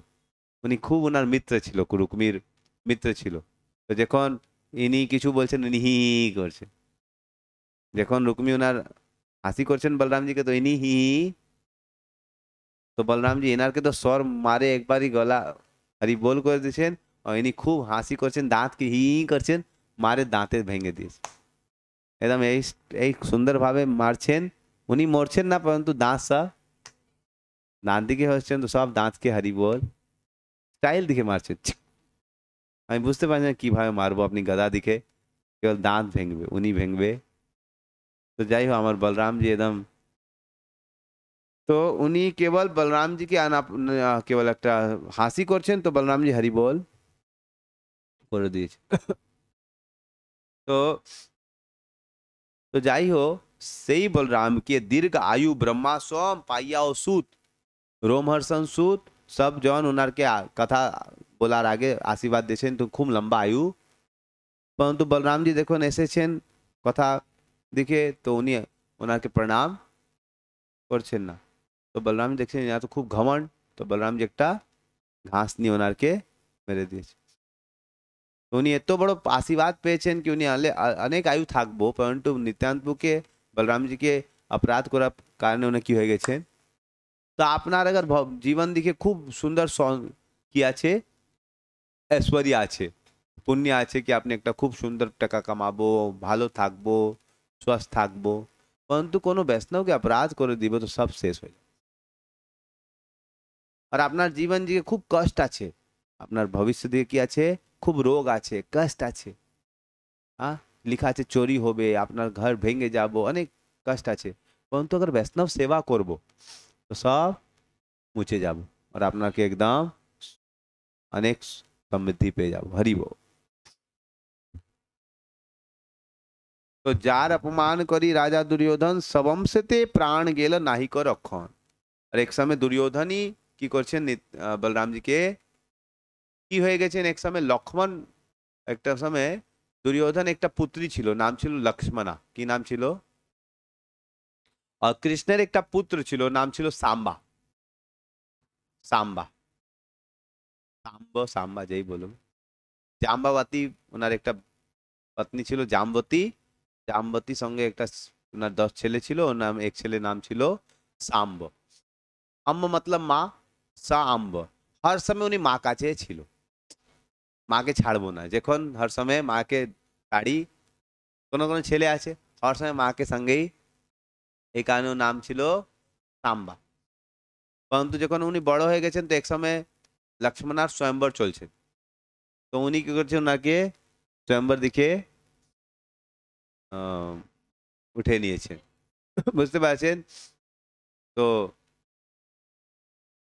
উনি খুব ওনার মিত্র ছিল, রুক্মির মিত্র ছিল। তো যখন ইনি কিছু বলছেন উনি হি হি করছেন, যখন রুক্মি ওনার হাসি করছেন বলরামজিকে, তো ইনি হি হি। তো বলরামজি এনারকে তো স্বর মারে একবারই গলা হরি बोल করে দিয়েছেন, আর ইনি খুব হাসি করছেন, দাঁত কি হি হি করছেন, মারে দাঁতে ভেঙে দিয়েছে একদম, এই এই সুন্দর ভাবে মারছেন, উনি মরছেন না, পরন্তু দাঁত সব দাঁত দিকে হচ্ছেন, তো সব দাঁতকে হরি বল স্টাইল দিকে মারছেন। আমি বুঝতে পারছি না কিভাবে মারবো, আপনি গদা দিকে কেবল দাঁত ভেঙবে, উনি ভেঙবে। তো যাই হোক আমার বলরাম জি একদম, তো উনি কেবল বলরাম জি কে কেবল একটা হাসি করছেন, তো বলরাম জি হরি বল করে দিয়েছে। তো তো যাই হোক, সেই বলরামকে দীর্ঘ আয়ু ব্রহ্মা সোম পাইয়াও সুত, রোমহর্ষণ সুত, সব জন ওনারকে কথা বলার আগে আশীর্বাদ দিয়েছেন, তো খুব লম্বা আয়ু। পরন্তু বলরামজি দেখুন এসেছেন কথা দিকে, তো উনি ওনাকে প্রণাম করছেন না। তো বলরাম দেখছেন এরা তো খুব ঘমন্ড, তো বলরামজি একটা ঘাস নিয়ে ওনারকে মেরে দিয়েছে। তো উনি এত বড় আশীর্বাদ পেয়েছেন কি উনি অনেক আয়ু থাকবো, পরন্তু নিত্যান্তকে বলরামজিকে অপরাধ করার কারণে উনি কি হয়ে গেছেন। তো আপনার अगर জীবন দিকে খুব সুন্দর কি আছে, ঐশ্বর্য আছে, পুণ্য আছে, কি আপনি একটা খুব সুন্দর টাকা কামাবো, ভালো থাকবো, স্वस्थ থাকবো, পরন্তু কোনো বৈষ্ণবকে অপরাধ করে দিব তো সব শেষ হয়ে যাবে। আর আপনার জীবন দিকে খুব কষ্ট আছে, আপনার ভবিষ্যৎ দিকে কি আছে, খুব রোগ আছে, কষ্ট আছে, হ্যাঁ লিখা আছে চোরি হবে, আপনার ঘর ভেঙে যাব, অনেক কষ্ট আছে, পরন্তু अगर বৈষ্ণব সেবা করব তো সব মুছে যাব, আর আপনাকে একদম অনেক সমৃদ্ধি পেয়ে যাব, হরি বল। তো যার অপমান করি রাজা দুর্যোধন, সবংশতে প্রাণ গেল নাহি কো রক্ষণ। আর এক সময় দুর্যোধনই কি করছেন, বলরামজিকে কি হয়ে গেছেন এক সময় লক্ষ্মণ, একটা সময় দুর্যোধন একটা পুত্রী ছিল, নাম ছিল লক্ষ্মণা। কি নাম ছিল? আর কৃষ্ণের একটা পুত্র ছিল, নাম ছিল সাম্বা। সাম্বা, সাম্বা যেই বলুন। জাম্বাবতী ওনার একটা পত্নী ছিল, জাম্বতী। জাম্বতীর সঙ্গে একটা ওনার 10 ছেলে ছিল, ওর নাম, এক ছেলে নাম ছিল সাম্ব। আম্ব মতলব মা, সা আম্ব। হর সময় উনি মা কাছে ছিল, মাকে ছাড়বো না। যখন হর সময় মাকে ছাড়ি, কোনো কোনো ছেলে আছে হর সময় মাকে সঙ্গেই, এই কারণে ওর নাম ছিল সাম্বা। পরন্তু যখন উনি বড় হয়ে গেছেন, তো এক সময় লক্ষ্মণার স্বয়ম্বর চলছে, তো উনি কি করছেন, ওনাকে স্বয়ম্বর দিকে আহ, উঠে নিয়েছেন। বুঝতে পারছেন? তো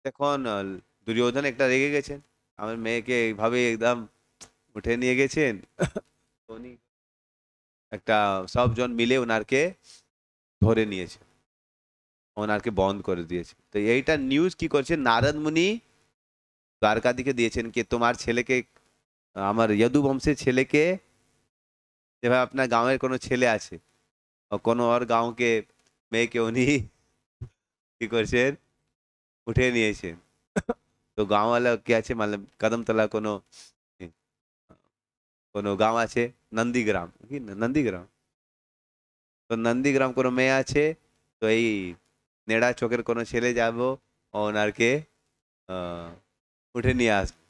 এখন দুর্যোধন একটা রেগে গেছেন, আমার মেয়েকে এইভাবে একদম উঠে নিয়ে গেছেন। তো উনি একটা, সবজন মিলে ওনারকে ধরে নিয়েছে, ওনারকে বন্ধ করে দিয়েছে। তো এইটা নিউজ কি করছে, নারদ মুনি দ্বারকা দিকে দিয়েছেন কি তোমার ছেলেকে, আমার যদু বংশের ছেলেকে, যেভাবে আপনার গাঁয়ের কোনো ছেলে আছে কোনো আর গাঁওকে মেয়েকে উনি কি করছেন, উঠে নিয়েছেন। তো গাঁওয়ালা কি আছে, মানে কদমতলা কোনো কোনো গাঁও আছে, নন্দীগ্রাম কি নন্দীগ্রাম, তো নন্দীগ্রাম কোনো মেয়ে আছে, তো এই নেড়া চোখের কোনো ছেলে যাবো, ওনারকে আহ, উঠে নিয়ে আসবো।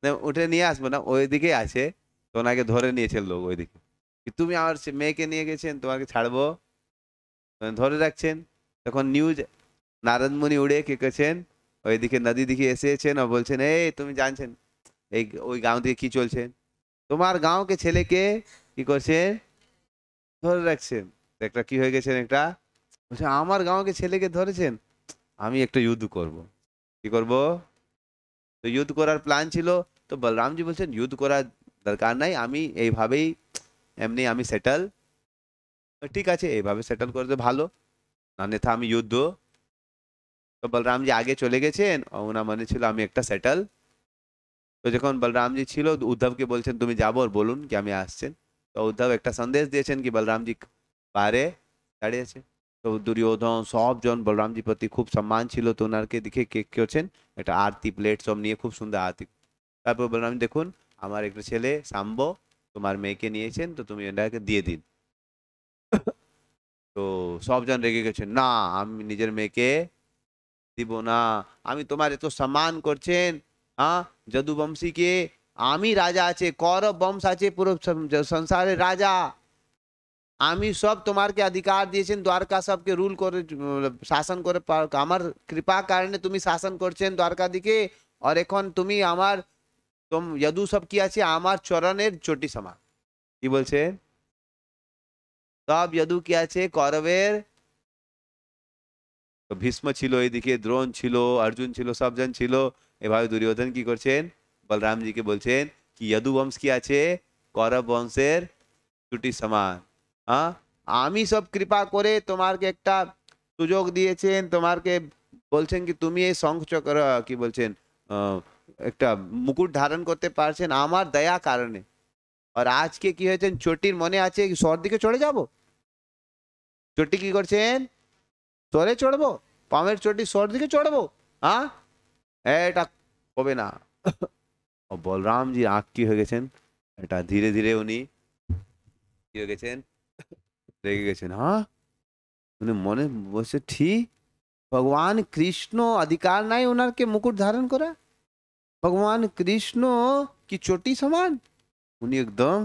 না, উঠে নিয়ে আসবো না, ওইদিকে আছে। তো ওনাকে ধরে নিয়েছেন লোক ওইদিকে, কি তুমি আমার মেয়েকে নিয়ে গেছেন, তোমাকে ছাড়বো। ধরে রাখছেন। তখন নিউজ, নারদ মুনি উড়ে কি করছেন, ওইদিকে নদী দিকে এসেছেন আর বলছেন, এই তুমি জানছেন এই ওই গাঁও দিকে কি চলছে, তোমার গাঁওকে ছেলেকে কি করছেন, ধরে রাখছেন। তো একটা কি হয়ে গেছেন, একটা বলছে আমার গাঁওকে ছেলেকে ধরেছেন, আমি একটা যুদ্ধ করব। কি করব? তো যুদ্ধ করার প্ল্যান ছিল। তো বলরামজি বলছেন যুদ্ধ করার দরকার নাই, আমি এইভাবেই এমনি আমি সেটেল, ঠিক আছে এইভাবে সেটেল করতে ভালো, অন্যথা আমি যুদ্ধ। তো বলরামজি আগে চলে গেছেন, ওনার মনে ছিল আমি একটা সেটেল। তো যখন বলরামজি ছিল, উদ্ধবকে বলছেন তুমি যাবো আর বলুন কি আমি আসছেন। তো উদ্ধব একটা সন্দেশ দিয়েছেন কি বলরামজি বাইরে দাঁড়িয়ে আছে। তো দুর্যোধন সবজন বলরামজি প্রতি খুব সম্মান ছিল, তো ওনারকে দেখে কে কি করছেন, একটা আরতি প্লেট সব নিয়ে খুব সুন্দর আরতি। তারপর বলরাম দেখুন আমার একটা ছেলে সাম্ব তোমার মেয়েকে নিয়েছেন, তো তুমি এটাকে দিয়ে দিন। তো সবজন রেগে গেছেন, না আমি নিজের মেয়েকে দিব না, আমি তোমার এত সম্মান করছেন, হ্যাঁ যদুবংশীকে, আমি রাজা আছে, কৌরব বংশ আছে পুরো সংসারের রাজা, আমি সব তোমারকে অধিকার দিয়েছেন, দ্বারকা সবকে রুল করে শাসন করে আমার কৃপা কারণে তুমি শাসন করছেন দ্বারকা দিকে। আর এখন তুমি আমার যদু সব কি আছে আমার চরণের চটি সমান। কি বলছে? সব যদু কি আছে কৌরবের, তো ভীষ্ম ছিল এইদিকে, দ্রোণ ছিল, অর্জুন ছিল, সবজন ছিল। এভাবে দুর্যোধন কি করছেন, বলরামজিকে বলছেন কি যদু বংশ কি আছে কৌরব বংশের চুটি সমান। হ্যাঁ, আমি সব কৃপা করে তোমাকে একটা সুযোগ দিয়েছেন, তোমাকে বলছেন কি তুমি এই শঙ্খ চক্র কি বলছেন একটা মুকুট ধারণ করতে পারছেন আমার দয়া কারণে। আর আজকে কি হয়েছেন, চটির মনে আছে স্বর দিকে চড়ে যাব, চটি কি করছেন, স্বরে চড়বো, পামের চটি স্বর দিকে চড়বো, হ্যাঁ এটা হবে না। ও বলরামজি আঁক কি হয়ে গেছেন, এটা ধীরে ধীরে উনি কি হয়ে গেছেন, রেগে গেছেন। হ্যাঁ, উনি মনে বসে ঠিক, ভগবান কৃষ্ণ অধিকার নাই ওনারকে মুকুট ধারণ করা, ভগবান কৃষ্ণ কি চটি সমান। উনি একদম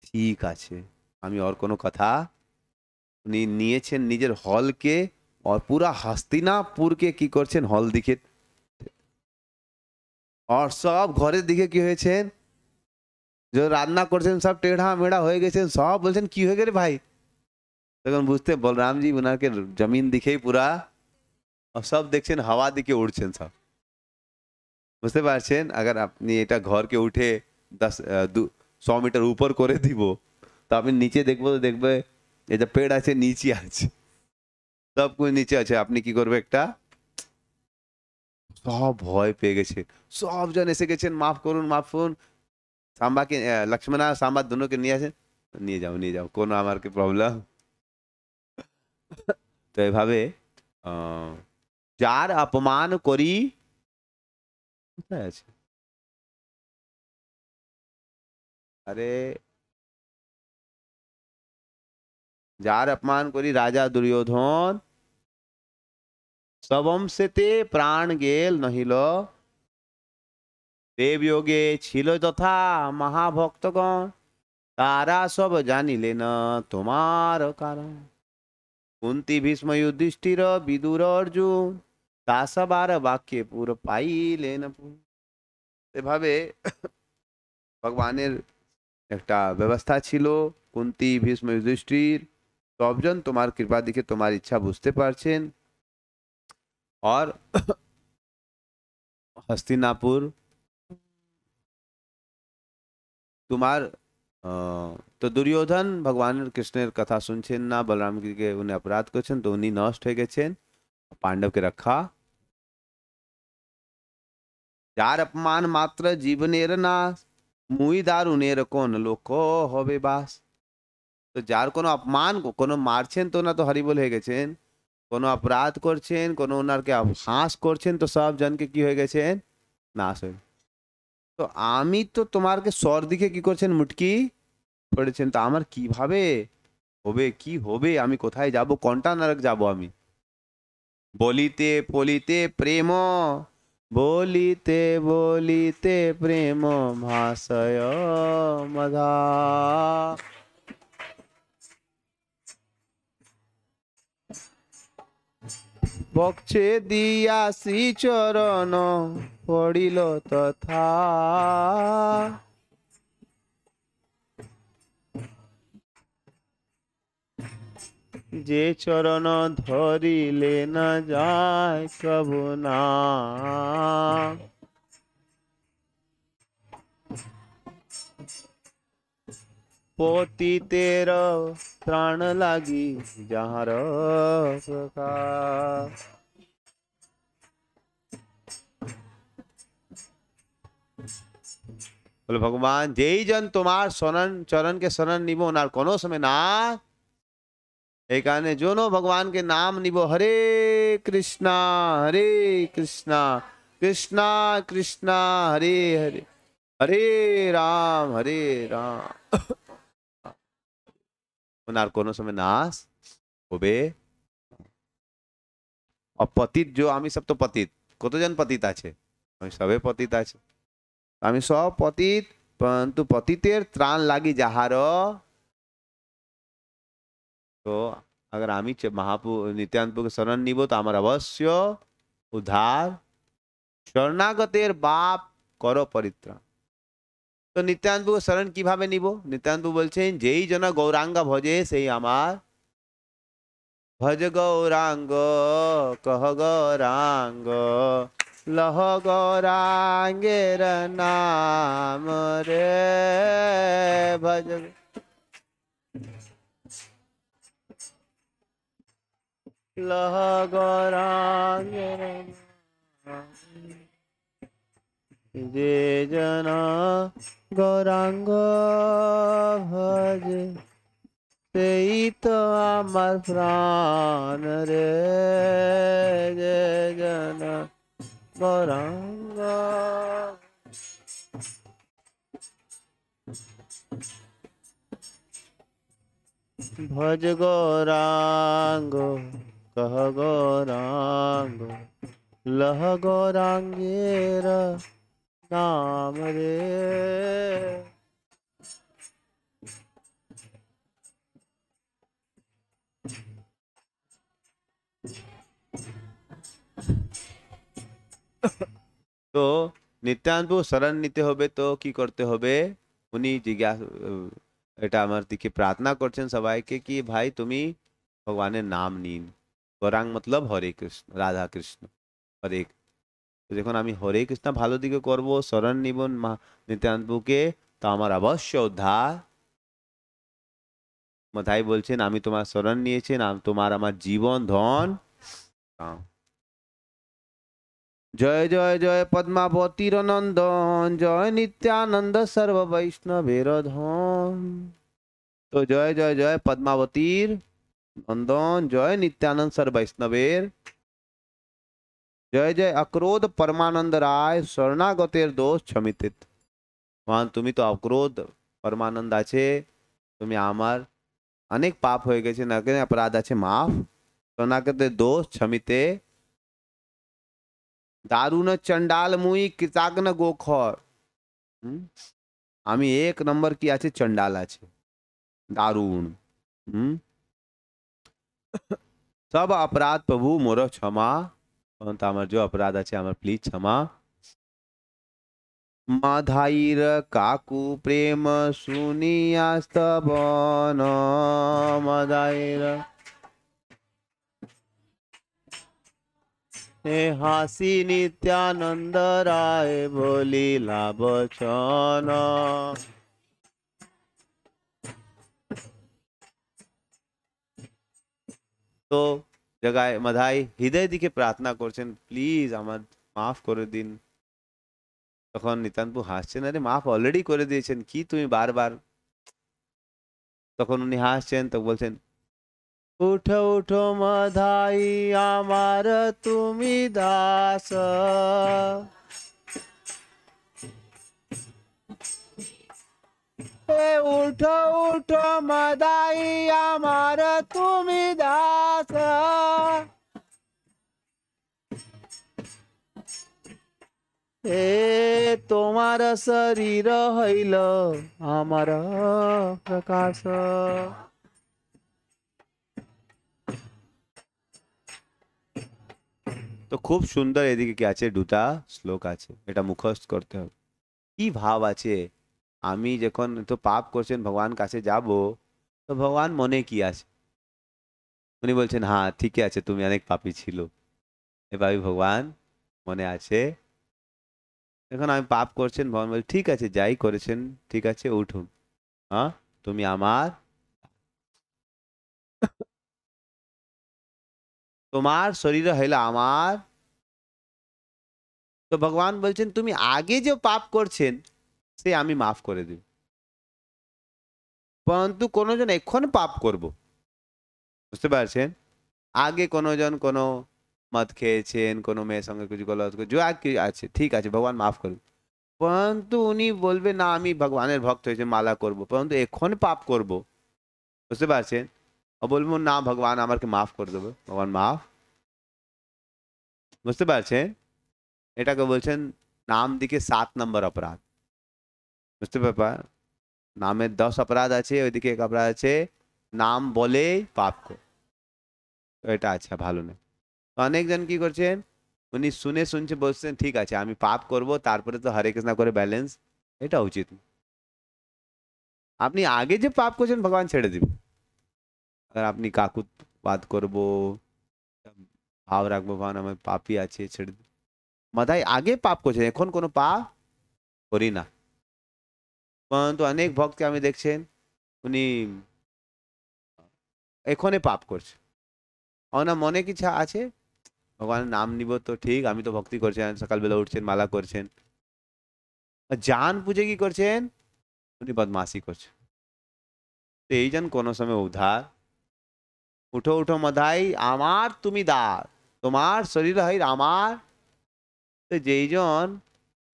ঠিক আছে, আমি আর কোনো কথা, উনি নিয়েছেন নিজের হলকে, আর পুরা হস্তিনাপুরকে কি করছেন হল দিকে, আর সব ঘরের দিকে কি হয়েছেন, যে রান্না করছেন সব টেढ़ा মেढ़ा হয়ে গেছেন, সব বলছেন কি হয়ে গেলে ভাই। তখন বুঝতে বলরামজি ওনাকে জমিন দিকেই পুরা, আর সব দেখছেন হাওয়া দিকে উড়ছেন সব। বুঝতে পারছেন, আগার আপনি এটা ঘরকে উঠে 100 মিটার উপর করে দিব, তো আপনি নিচে দেখবো, তো দেখবে এই যে পেड़ আছে নিচে আছে, সব কিছু নিচে আছে, আপনি কি করবে, একটা সব ভয় পেয়ে গেছে, সবজন এসে গেছেন, মাফ করুন মাফ করুন। সাম্বাকে লক্ষ্মণ আর সাম্বা দুনোকে নিয়ে আসেন, নিয়ে যাও, কোনো আমার কি প্রবলেম। তো এভাবে আহ, যার অপমান করি, কোথায় আছে, আরে, যার অপমান করি রাজা দুর্যোধন, সবংশেতে প্রাণ গেল নহিল, দেবযোগে ছিল তথা মহাভক্তগণ, তারা সব জানিলে না তোমার কারণ। কুন্তি ভীষ্ম যুধিষ্ঠির বিদুর অর্জুন, তা সবার বাক্যে পুর পাইলেন পুর। এভাবে ভগবানের একটা ব্যবস্থা ছিল। কুন্তি ভীষ্ম যুধিষ্ঠির সবজন তোমার কৃপা দেখে তোমার ইচ্ছা বুঝতে পারছেন। আর হস্তিনাপুর তোমার তো দুর্যোধন ভগবানের কৃষ্ণের কথা শুনছেন না, বলরামকে উনি অপরাধ করছেন, তো উনি নষ্ট হয়ে গেছেন, পাণ্ডবকে রক্ষা। যার অপমান মাত্র জীবনের নাশ, মুই দারুণের কোন লোক হবে বাস। তো যার কোনো অপমান, কোনো মারছেন তো না, তো হরিবোল হয়ে গেছেন, কোনো অপরাধ করছেন, কোনো ওনারকে হাস করছেন, তো সব জনকে কি হয়ে গেছেন, নাশ হয়ে। তো আমি তো তোমারকে স্বর দিকে কি করছেন, মুটকি পড়েছেন, তো আমার কিভাবে হবে, কি হবে, আমি কোথায় যাব, কোনটা নরক যাব আমি। বলিতে বলিতে প্রেম, বলিতে বলিতে প্রেম ভাষয় মধা। বক্ষে দিয়া শ্রীচরণ পড়িল তথা, যে চরণ ধরিলে না যায় কবু না। পতিতের ত্রাণ লাগি যাহার প্রকার। বলে ভগবান যেই জন তোমার শরণ চরণকে শরণ নিব, ওনার কোনো সময় না, এই কারণে জোনো ভগবানকে নাম নিব, হরে কৃষ্ণা হরে কৃষ্ণা কৃষ্ণা কৃষ্ণা হরে হরে, হরে হরে রাম, ওনার কোনো সময় নাশ হবে। অপতিত যে আমি সব তো পতিত, কতজন পতিত আছে, আমি সবে পতিত আছে, আমি সব পতিত, পরন্তু পতিতের ত্রাণ লাগি যাহার। তো अगर আমি মহাপ্রভু নিত্যানন্দকে শরণ নিব, তো আমার অবশ্য উদ্ধার। শরণাগতের বাপ করো পরিত্রাণ। তো নিত্যানন্দকে শরণ কিভাবে নিব, নিত্যানন্দ বলছেন যেই জন গৌরাঙ্গ ভজে সেই আমার ভজ গৌরাঙ্গ, কহ গৌরাঙ্গ, লহ গৌরাঙ্গের নাম রে, ভজ লহ গৌরাঙ্গের নাম। যে জন গৌরাঙ্গ ভজে, সেই তো আমার প্রাণ রে, যে জন গৌরাঙ্গ। ভজ গৌরাঙ্গ, কহ গৌরাঙ্গ, লহ গৌরাঙ্গের নাম রে। তো নিত্যানন্দ শরণ নিতে হবে, তো কি করতে হবে, উনি জিজ্ঞাসা, এটা আমার দিকে প্রার্থনা করছেন সবাইকে কি ভাই তুমি ভগবানের নাম নিন। গৌরাঙ্গ মতলব হরে কৃষ্ণ, রাধা কৃষ্ণ, হরে। তো যখন আমি হরে কৃষ্ণ ভালো দিকে করব, শরণ নিব নিত্যানন্দকে, তো আমার অবশ্য উদ্ধার। মাথায় বলছেন আমি তোমার শরণ নিয়েছেন, তোমার আমার জীবন ধন। जय जय जय पद्मावतीर नंदन, जय नित्यानंद सर्व वैष्णवेर धन। तो जय जय जय पद्मावतीर नंदन, जय नित्यानंद सर्व वैष्णवेर, जय जय अक्रोध परमानंद राय, शरणागतेर दोष क्षमित। मान तुम्ही तो अक्रोध परमानंद আছে, তুমি আমার অনেক পাপ হয়ে গেছে, না কেন অপরাধ আছে মাফ, শরণাগতের দোষ क्षमिते। दारुण चंडाल मुई कृताग्न गोखर। হুম? আমি এক নম্বর কি আছে, চন্ডাল আছে, দারুণ। হুম? সব অপরাধ প্রভু মোর ক্ষমা, আমার যে অপরাধ আছে আমার প্লিজ ক্ষমা। মাধাইর কাকু প্রেম শুনিয়া স্তবন, মাধাইর হে হাসি নিত্যানন্দ রায় বলিলা বচন। তো জায়গায় মাধাই হৃদয় দিকে প্রার্থনা করছেন, প্লিজ আমার মাফ করে দিন। তখন নিতান্তপু হাসছেন, আরে মাফ অলরেডি করে দিয়েছেন, কি তুমি বারবার। তখন উনি হাসছেন, তো বলছেন, উঠো উঠো মাধাই আমার তুমি দাস, হে উঠো উঠো মাধাই আমার তুমি দাস, হে তোমার শরীর হইল আমার প্রকাশ। তো খুব সুন্দর এদিকে কি আছে, দুটা শ্লোক আছে, এটা মুখস্থ করতে হবে। কি ভাব আছে, আমি যখন তো পাপ করছেন ভগবান কাছে যাব, তো ভগবান মনে কি আছে, উনি বলছেন হ্যাঁ ঠিকই আছে তুমি অনেক পাপী ছিল, এভাবে ভগবান মনে আছে। এখন আমি পাপ করছেন, ভগবান বলে ঠিক আছে যাই করেছেন ঠিক আছে উঠুন, হ্যাঁ তুমি আমার, তোমার শরীর হইল আমার। তো ভগবান বলছেন তুমি আগে যে পাপ করছেন সে আমি মাফ করে দেব, পরন্তু কোনোজন এখন পাপ করব, বুঝতে পারছেন, আগে কোনোজন কোনো মদ খেয়েছেন, কোনো মেয়ের সঙ্গে কিছু গলত যা কি আছে ঠিক আছে ভগবান মাফ করবে, পরন্তু উনি বলবে না আমি ভগবানের ভক্ত হয়েছে মালা করব, পরন্তু এখন পাপ করব, বুঝতে পারছেন, ও বলবো না ভগবান আমাকে মাফ করে দেবে, ভগবান মাফ, বুঝতে পারছেন, এটাকে বলছেন নাম দিকে 7 নম্বর অপরাধ, বুঝতে পারবেন, নামের 10 অপরাধ আছে, ওইদিকে এক অপরাধ আছে নাম বলে পাপ কর, এটা আচ্ছা ভালো না। অনেকজন কি করছেন, উনি শুনে শুনছে বলছেন ঠিক আছে আমি পাপ করব, তারপরে তো হরে কৃষ্ণ করে ব্যালেন্স, এটা উচিত না। আপনি আগে যে পাপ করছেন ভগবান ছেড়ে দিবে, আর আপনি কাকুতবাদ করব, ভাব রাখবো ভগবান আমার পাপই আছে ছেড়ে দিবে, মাথায় আগে পাপ করছেন এখন কোনো পাপ করি না। পরন্তু অনেক ভক্তকে আমি দেখছেন উনি এখনে পাপ করছে, ওনার মনে কিছু আছে ভগবানের নাম নিব তো ঠিক, আমি তো ভক্তি করছেন সকালবেলা উঠছেন মালা করছেন, আর জান বুঝে কি করছেন উনি বদমাশি করছেন। তো এই জন কোনো সময় উদ্ধার, উঠো উঠো মাধাই আমার তুমি দাস, তোমার শরীর হয় আমার। তো যেইজন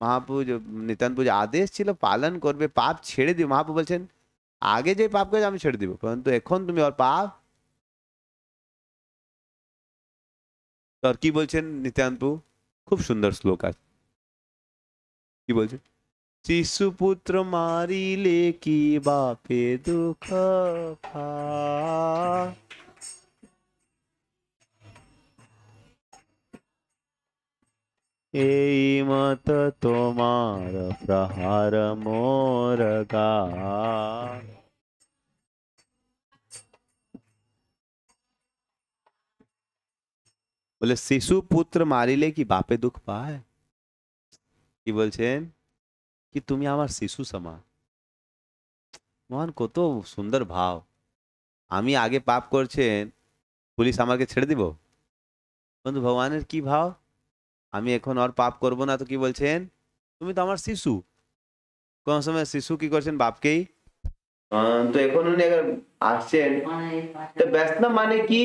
মহাপ্রভু নিত্যান্ত যে আদেশ ছিল পালন করবে, পাপ ছেড়ে দিও, মহাপ্রভু বলছেন আগে যে পাপ করেছে আমি ছেড়ে দিব, পরন্তু এখন তুমি আর পাপ। তো আর কি বলছেন নিত্যান্ত, খুব সুন্দর শ্লোক আছে, কি বলছেন, শিশুপুত্র মারিলে কি বাপে দুঃখ পায়, এই মত তোমার প্রহার মোর গায়। বলে শিশু পুত্র মারিলে কি বাপে দুঃখ পায়, কি বলছেন কি তুমি আমার শিশু সমান, মহান কত সুন্দর ভাব, আমি আগে পাপ করছেন পুলিশ আমাকে ছেড়ে দিব, কিন্তু ভগবানের কি ভাব, আমি এখন আর পাপ করব না, তো কি বলছেন, তুমি তো আমার শিশু। কোন সময় শিশু কি করছেন, বাপকেই। তো এখন উনি अगर আসছেন, তো বৈষ্ণব মানে কি,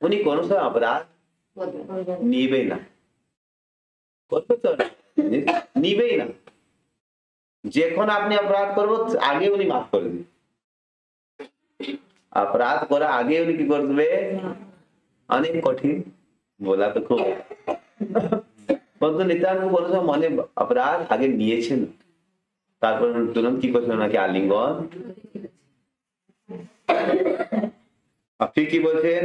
উনি কোন সময় অপরাধ নিবে না, করবে তো নিবেই না। যখন আপনি অপরাধ করবো আগে উনি মাফ করে দিবেন, अपराध করা আগে উনি কি করে দেবে, অনেক কঠিন বলা তো খুব, কিন্তু নিত্যানন্দ কোনো সময় মনে অপরাধ আগে নিয়েছেন, তারপর তুরন্ত কি করছেন, ওনাকে আলিঙ্গন। फिर কি বলছেন,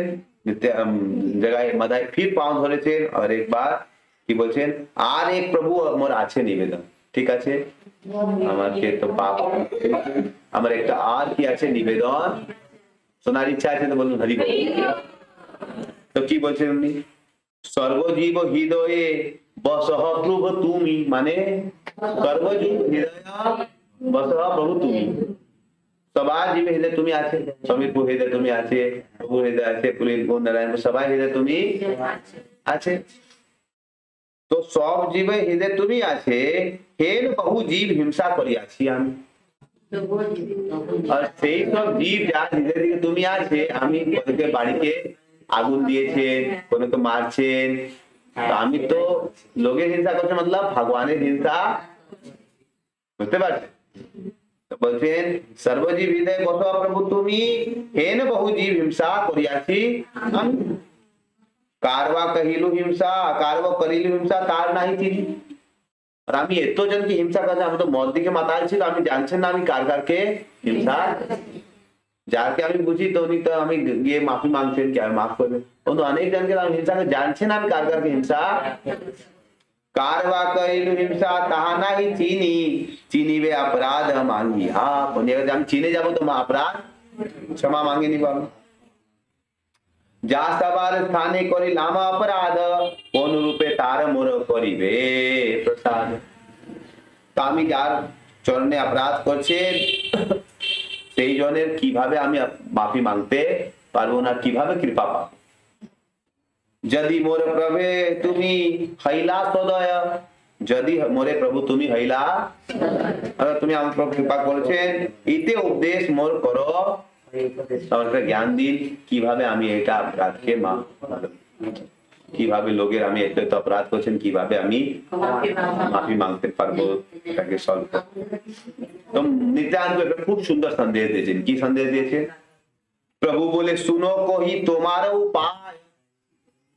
জায়গায় মাথায় ফির পাও ধরেছেন, আর একবার কি বলছেন, আর এক প্রভু আমার আছে নিবেদন, ঠিক আছে আমাকে তো পাপ, আমার একটা আর কি আছে নিবেদন, শোনার ইচ্ছা আছে, তো বলুন হরি বল। তো কি বলছেন উনি, সর্বজীব হৃদয়ে বসহ প্রভু তুমি, মানে সর্বজীব হৃদয় বসহ প্রভু তুমি, সবার জীবে হৃদয় তুমি আছে, স্বামীর হৃদয় তুমি আছে, প্রভু হৃদয় আছে, পুরীর নারায়ণ সবাই হৃদয় তুমি আছে। তো সব জীবে হৃদয় তুমি আছে, হেন বহু জীব হিংসা করিয়াছি আমি, আর সেই সব জীব যার হৃদয় দিকে তুমি আছে, আমি কোনকে বাড়িতে আগুন দিয়েছেন, কোনকে মারছেন, তো আমি তো লোকের হিংসা করছে, মতলব ভগবানের হিংসা, বুঝতে পারছেন। তো বলছেন সর্বজীব হৃদয় বসা প্রভু তুমি, হেন বহু জীব হিংসা করিয়াছি আমি, কারবা কহিলু হিংসা, কারবা করিলু হিংসা, কার নাই চিনি, আর আমি এত জনকে হিংসা করছি, আমি তো মদ দিকে মাতাল ছিল, আমি জানছেন না আমি কার কারকে হিংসা, যাকে আমি বুঝি তো উনি তো আমি গিয়ে মাফি মাংছেন কি আমি মাফ করবেন, কিন্তু অনেক জনকে আমি হিংসাকে জানছেন আমি কার কারকে হিংসা, কারवा कहिलु हिंसा তাহা নাই চিনি, চিনিবে অপরাধ মাঙ্গি, আপনি আমি চিনে যাব তো অপরাধ ক্ষমা মাঙ্গি নিব, যা সবার স্থানে করিলাম অপরাধ, কোন রূপে তার মোর করিবে প্রসাদ। তো আমি যার চরণে অপরাধ করছেন, সেই জনের কিভাবে আমি মাফি মাংতে পারবো না, কিভাবে কৃপা পাবো, যদি মোরে প্রভে তুমি হইলা সদয়, যদি মোরে প্রভু তুমি হইলা, তুমি আমার প্রভু কৃপা করেছেন, ইতে উপদেশ মোর করো, আমাকে জ্ঞান দিন কিভাবে আমি এটা অপরাধকে কিভাবে লোকের আমি একটা তো অপরাধ করছেন, কিভাবে আমি মাফি মাংতে পারবো, এটাকে সলভ করবো। তো নিত্যানন্দ একটা খুব সুন্দর সন্দেশ দিয়েছেন, কি সন্দেশ দিয়েছেন, প্রভু বলে শুনো কহি তোমার উপায়,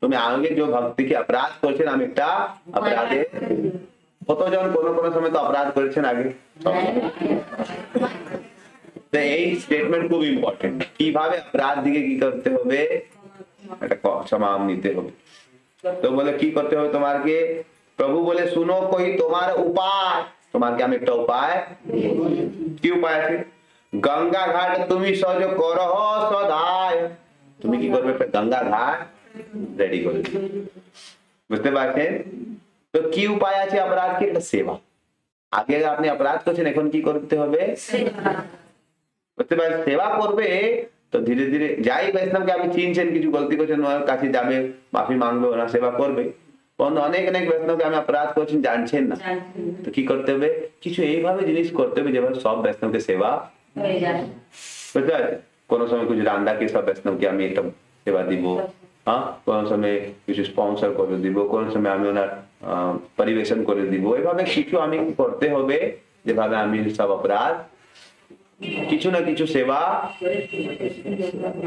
তুমি আগে যে ভক্তি কি अपराध করছেন, আমি একটা अपराधে, কতজন কোন কোন সময় তো अपराध করেছেন আগে, তো এই স্টেটমেন্ট খুব ইম্পর্টেন্ট, কিভাবে अपराध দিকে কি করতে হবে, এটা ক্ষমা নিতে হবে। তো বলে কি করতে হবে তোমাকে, প্রভু বলে শুনো কই তোমার উপায়, তোমাকে আমি একটা উপায়, কি উপায় আছে, গঙ্গা ঘাট তুমি সহজ করহ সদায়, তুমি কি করবে, একটা গঙ্গা ঘাট রেডি করে, বুঝতে পারছেন। তো কি উপায় আছে অপরাধ কি, একটা সেবা, আগে আপনি অপরাধ করছেন, এখন কি করতে হবে, বুঝতে পারছেন, সেবা করবে, তো ধীরে ধীরে যাই বৈষ্ণবকে আপনি চিনছেন, কিছু গলতি করছেন, ওনার কাছে যাবে, মাফি মাংবে, ওনার সেবা করবে, অনেক অনেক বৈষ্ণবকে আমি অপরাধ করছেন জানছেন না, তো কি করতে হবে, কিছু এইভাবে জিনিস করতে হবে যেভাবে সব বৈষ্ণবকে সেবা, বুঝতে পারছেন, কোন সময় কিছু রান্দাকে সব বৈষ্ণবকে আমি একটা সেবা দিব, হ্যাঁ, কোন সময় কিছু স্পন্সর করে দিব, কোন সময় আমি ওনার পরিবেশন করে দিব, এভাবে কিছু আমি করতে হবে, যেভাবে আমি সব অপরাধ কিছু না কিছু সেবা,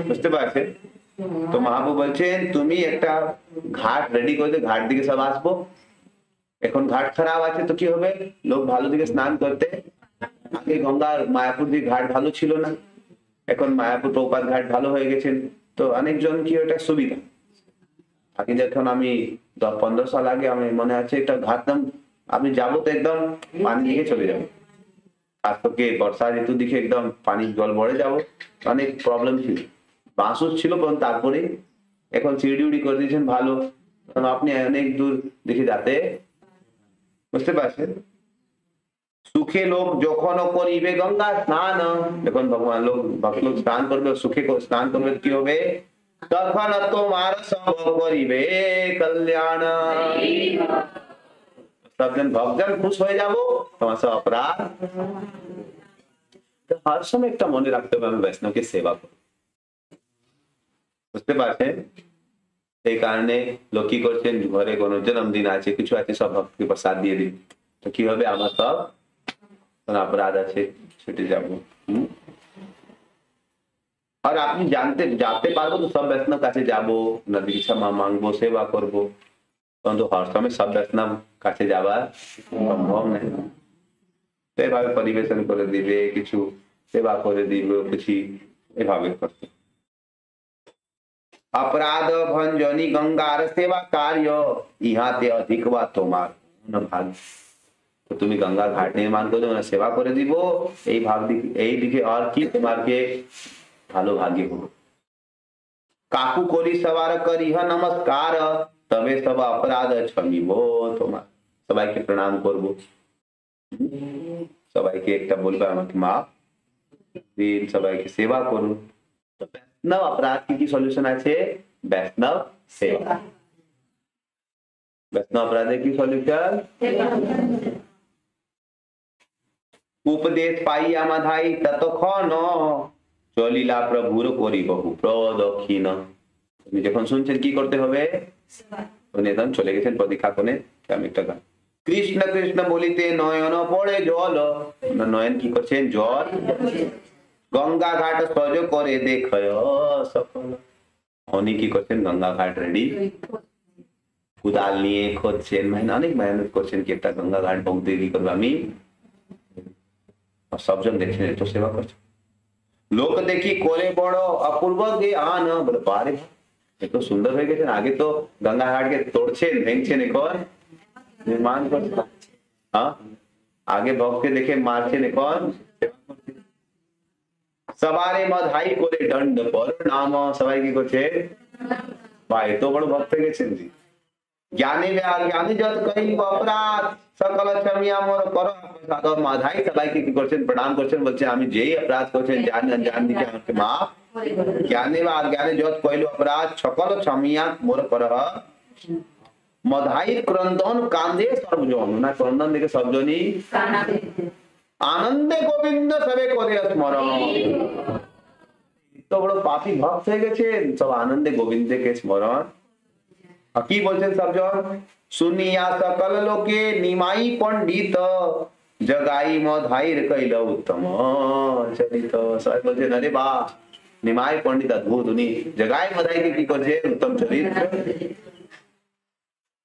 বুঝতে পারছেন। তো মহাপ্রভু বলছেন তুমি একটা ঘাট রেডি করে, ঘাট দিকে সব আসবো, এখন ঘাট খারাপ আছে তো কি হবে, লোক ভালো দিকে স্নান করতে, আগে গঙ্গার মায়াপুর দিকে ঘাট ভালো ছিল না, এখন মায়াপুর প্রপাত ঘাট ভালো হয়ে গেছেন, তো অনেকজন কি ওটা সুবিধা, আগে যখন আমি 10-15 সাল আগে আমি মনে আছে একটা ঘাটতাম, আমি যাবো তো একদম পানি দিকে চলে যাবো, আজ তোকে বর্ষা ঋতু দিকে একদম পানি জল ভরে যাবো, অনেক প্রবলেম ছিল, বাঁশুস ছিল, তারপরে এখন সিঁড়ি করে দিয়েছেন ভালো, আপনি অনেক দূর দেখে যাতে, বুঝতে পারছেন। সুখে লোক যখন করিবে গঙ্গা স্নান, যখন ভগবান লোক ভক্ত লোক স্নান করবে, সুখে স্নান করবে কি হবে, তখন তোমার সব করিবে কল্যাণ। सबजन भक्तजन खुश হয়ে যাব, তোমার সব অপরাধ। তো হর সময় একটা মনে রাখতে হবে আমি বৈষ্ণবকে সেবা করব, বুঝতে পারছেন? এই কারণে লোক কি করছেন, ঘরে কোনো জন্মদিন আছে, কিছু আছে, সব ভক্তকে প্রসাদ দিয়ে দিন, তো কি হবে, আমার সব अपराध আছে ছুটে যাব। আর আপনি জানতে পারবো তো সব বৈষ্ণব কাছে যাবো, নদী ক্ষমা মাংবো, সেবা করবো, কিন্তু হর সময় সব বৈষ্ণব কাছে যাওয়া সম্ভব নয়। তো এভাবে পরিবেশন করে দিবে, কিছু সেবা করে দিবে, কিছু এভাবে করতে। अपराध भंजनी गंगार सेवा कार्य ইহাতে অধিক বা তোমার ভাগ। তো তুমি গঙ্গা ঘাট নির্মাণ করে ওনার সেবা করে দিব, এই ভাগ দিকে, এই দিকে আর কি তোমাকে ভালো ভাগ্য হবে। কাকু করি সবার করিহ নমস্কার, তবে সব অপরাধ क्षमिব তোমার। সবাইকে প্রণাম করব, সবাইকে একটা বলবে আমাকে মাফ দিন, সবাইকে সেবা করুন। তো বৈষ্ণব अपराध की सॉल्यूशन আছে, বৈষ্ণব সেবা। বৈষ্ণব अपराধের কি সলিউশন? উপদেশ পাইয়া মাধাই ততক্ষণ চলিলা প্রভুর করি বহু প্রদক্ষিণ। তুমি যখন শুনছেন কি করতে হবে, উনি একদম চলে গেছেন প্রদীক্ষা কোণে। আমি একটা গান, কৃষ্ণ কৃষ্ণ বলিতে নয়ন পড়ে জল, নয়ন কি করছেন, জল। গঙ্গা ঘাট সজ করে দেখয় সকল, উনি কি করছেন, গঙ্গা ঘাট রেডি, কুদাল নিয়ে খুঁজছেন, অনেক মেহনত করছেন কি একটা গঙ্গা ঘাট পৌঁছে কি করবো আমি। सबजन देखने तो सेवा कर, लोक देखी कोरे बड़ो अपूर्व জ্ঞান, বলে বারে এত সুন্দর হয়ে গেছেন, আগে তো গঙ্গা ঘাটকে তোড়ছেন, ভেঙছেন, এখন নির্মাণ করছেন। হ্যাঁ, আগে ভক্তকে দেখে মারছেন, এখন সবারে মধাই করে দণ্ড পর নাম, সবাই কি করছে, ভাই এত বড় ভক্ত হয়ে গেছেন জি। জ্ঞানী জ্ঞানী যত কই অপরাধ সকল ক্ষমিয়া মোর কর, সাধব মাধাই সবাইকে কি করছেন, প্রণাম করছেন, বলছেন আমি যেই অপরাধ করছেন জান জান দিকে আমাকে মাফ। জ্ঞানী বা অজ্ঞানী যত কইলো অপরাধ সকল ক্ষমিয়া মোর কর, মধাই ক্রন্দন কান্দে সর্বজন, না ক্রন্দন দেখে সবজনই আনন্দে গোবিন্দ সবে করে স্মরণ। তো বড় পাপী ভক্ত হয়ে গেছেন, সব আনন্দে গোবিন্দকে স্মরণ। কি বলছেন সবজন, শুনিয়া সকল লোকে নিমাই পণ্ডিত, জগাই মধাইর কইল উত্তম চরিত। সবাই বলছেন আরে বাহ, নিমাই পণ্ডিত অদ্ভুত, উনি জগাই মধাইকে কি করছে, উত্তম চরিত্র।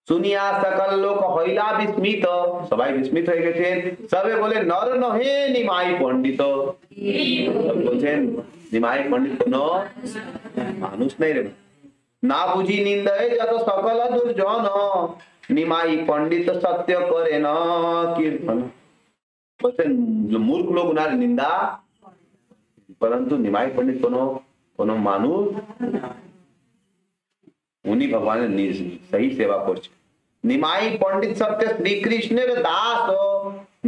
শুনিয়া সকল লোক হইলা বিস্মিত, সবাই বিস্মিত হয়ে গেছেন, সবে বলে নর নহে নিমাই পণ্ডিত। বলছেন নিমাই পণ্ডিত কোন মানুষ নেই রে, না বুঝি নিন্দায় যত সকল দুর্জন, নিমাই পণ্ডিত সত্য করে না কীর্তন। বলছেন মূর্খ লোক উনার নিন্দা, परंतु निमाई पंडित कोनो মানুষ, উনি ভগবানের সহি সেবা করছে। নিমাই পণ্ডিত সত্য শ্রীকৃষ্ণের দাস,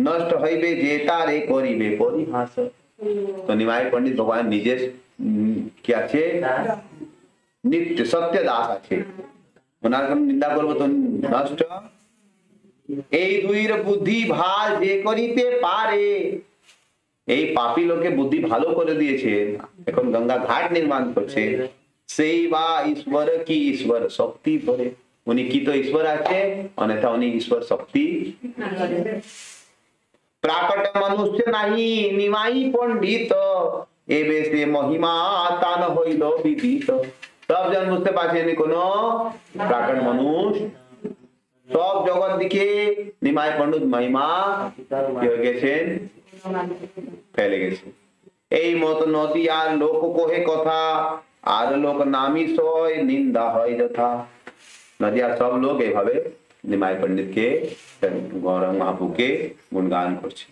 নষ্ট হইবে যে তারে করিবে পরিহাস। তো নিমাই পণ্ডিত ভগবান নিজের কি আছে, নিত্য সত্য দাস আছে, ওনার নিন্দা করবো তো নষ্ট। এই দুইর বুদ্ধি ভাল যে করিতে পারে, এই পাপী লোকে বুদ্ধি ভালো করে দিয়েছে, এখন গঙ্গা ঘাট নির্মাণ করছে, সেই বা ঈশ্বর কি ঈশ্বর শক্তি পরে, উনি কি তো ঈশ্বর আছে, অন্যথা উনি ঈশ্বর শক্তি। প্রাকট মনুষ্য নাহি নিমাই পণ্ডিত, এবে সে মহিমা তান হইল বিদিত। সব জন বুঝতে পারছেন কোন প্রাকট মানুষ, সব জগৎ দিকে নিমাই পণ্ডিত মহিমা কি হয়ে গেছেন, ফেলে গেছে। এই মত নদী আর লোক কোহে কথা, আর লোক নামি সয় নিন্দা হয় যথা। নদী আর সব লোক এইভাবে নিমাই পণ্ডিত কে, গৌরাঙ্গ মহাপুকে গুণগান করছে,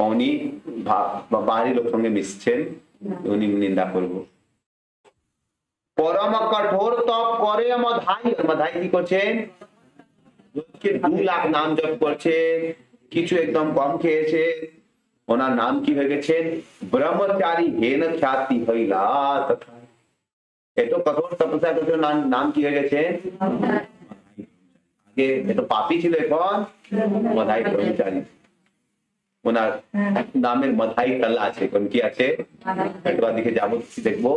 উনি বাড়ির লোক সঙ্গে মিশছেন, উনি নিন্দা করবো। পরম কঠোর তপ করে মধাই, মধাই কি করছেন, 2 লাখ নাম জপ করছে, কিছু একদম কম খেয়েছে, ওনার নাম কি হয়ে গেছেন, ব্রহ্মচারী হেন খ্যাতি হইলা তথা। এত কঠোর তপস্যা করছিল, নাম কি হয়ে গেছে? আগে এত পাপী ছিল, এখন মধাই ব্রহ্মচারী। ওনার নামের মধাই তলা আছে, কোন কি আছে? একবার দিকে যাবো, দেখবো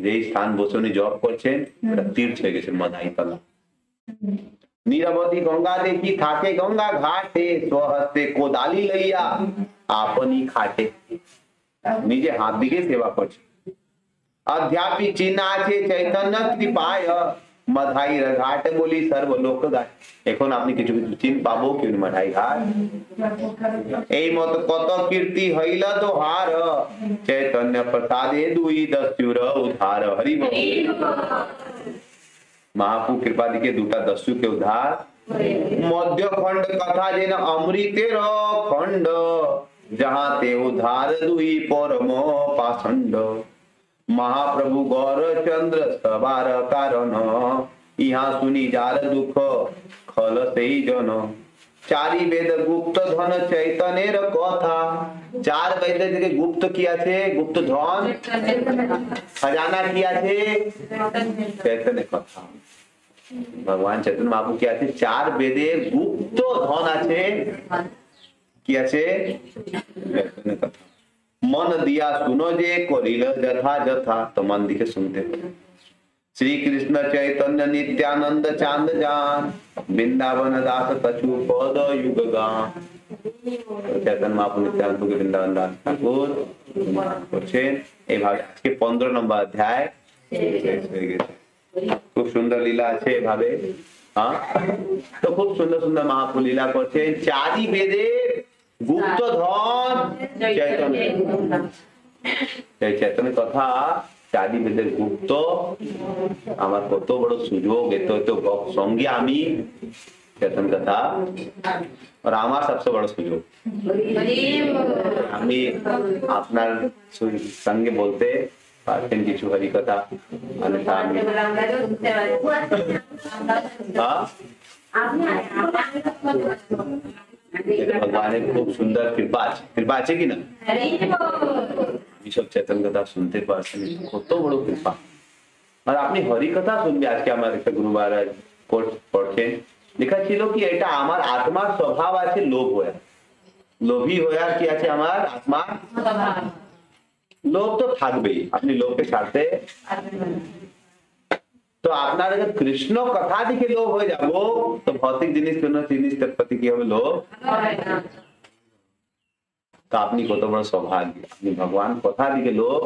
যে স্থান বসে উনি জপ করছেন, ওটা তীর্থ হয়ে গেছে মধাই তলা। নীরবতী গঙ্গা দেখি থাকে গঙ্গা ঘাটে, স্বহস্তে কোদালি লইয়া আপনি খাটে। নিজে হাত দিকে সেবা করছে। अध्यापी चिन्ह আছে চৈতন্য কৃপায়, মাধাইর ঘাট বলি সর্বলোক গায়। এখন আপনি কিছু কিছু চিহ্ন পাবো কি মাধাই ঘাট। এই মত কত কীর্তি হইল দোহার, চৈতন্য প্রসাদে দুই দস্যুর উদ্ধার। হরি বল। महापु कृपा दिखे दूटा दस्यु के उद्धार। मध्य खंड कथा जेन अमृतेर खंड, जहाँ ते उद्धार दुई परम पाषंड। महाप्रभु गौर चंद्र सवार कारण, यहाँ सुनी जार दुख खल सही जन। चारि वेद गुप्त धन चैतन्यर कथा, चार वेद থেকে গুপ্ত কি আছে? গুপ্ত ধন खजाना কি আছে? চৈতন্য কথা। ভগবান চৈতন্য মহাপ্রভু কি আছে? চার বেদে গুপ্ত ধন আছে, কি আছে? চৈতন্য কথা। मन दिया सुनो जे करिल जथा जथा, तो मन दिखे सुनते। श्री कृष्ण चैतन्य नित्यानंद चांद जान, वृंदावन दास कछु पद युग गान। चैतन्य महाप्रभु नित्यानंद के वृंदावन दास ठाकुर করছেন। এইভাবে আজকে 15 নম্বর অধ্যায় শেষ হয়ে গেছে। খুব সুন্দর লীলা আছে এভাবে। হ্যাঁ, তো খুব সুন্দর সুন্দর মহাপ্রভু লীলা করছেন। চারি বেদের গুপ্ত ধন চৈতন্য, চৈতন্য কথা চারি বেদের গুপ্ত। আমার কত বড় সুযোগ, এত এত সঙ্গে আমি চৈতন্য কথা, আর আমার সবচেয়ে বড় সুযোগ আমি আপনার সঙ্গে বলতে পারতেন কিছু হরি কথা। ভগবানের খুব সুন্দর কৃপা আছে, কৃপা আছে কিনা? সব চৈতন্য কথা শুনতে পারছেন, কত বড় কৃপা। আর আপনি হরি কথা শুনবে। আজকে আমার একটা গুরুবার পড়ছেন, লেখা ছিল কি এটা আমার আত্মার স্বভাব আছে লোভ হয়ে, লোভী হয়ে। আর কি আছে আমার আত্মা? লোভ তো থাকবেই, আপনি লোভকে ছাড়তে। তো আপনার কৃষ্ণ কথা দিকে লোভ হয়ে যাবো, তো ভৌতিক জিনিস কোন জিনিসটার প্রতি কি হবে? লোভ। তো আপনি কত বড় সৌভাগ্য, আপনি ভগবান কথা দিকে লোভ।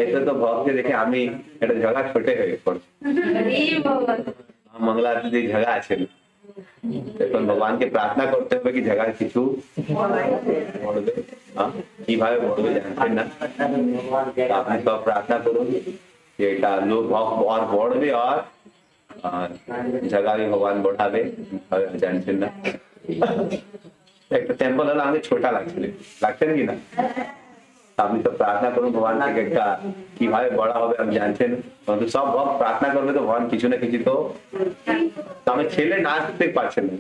এতে তো ভক্তকে দেখে আমি একটা ঝগড়া ছোটে হয়ে পড়ছি। मंगला आरती ঝগড়া আছে, এখন ভগবানকে প্রার্থনা করতে হবে কি ঝগড়া কিছু বলবে। কিভাবে বলবে জানেন না, আপনি সব প্রার্থনা করুন যে এটা লোক আর বড়বে, আর ঝগড়া भी ভগবান बढ़ाবে। জানেন না, একটা টেম্পল হলো আমাকে ছোটা লাগছে কি না? আপনি তো প্রার্থনা করুন ভগবান থেকে একটা কিভাবে বড় হবে আপনি জানছেন। কিন্তু সব ভক্ত প্রার্থনা করবে তো ভগবান কিছু না কিছু তো। আমি ছেলে নাচতে পারছেন না,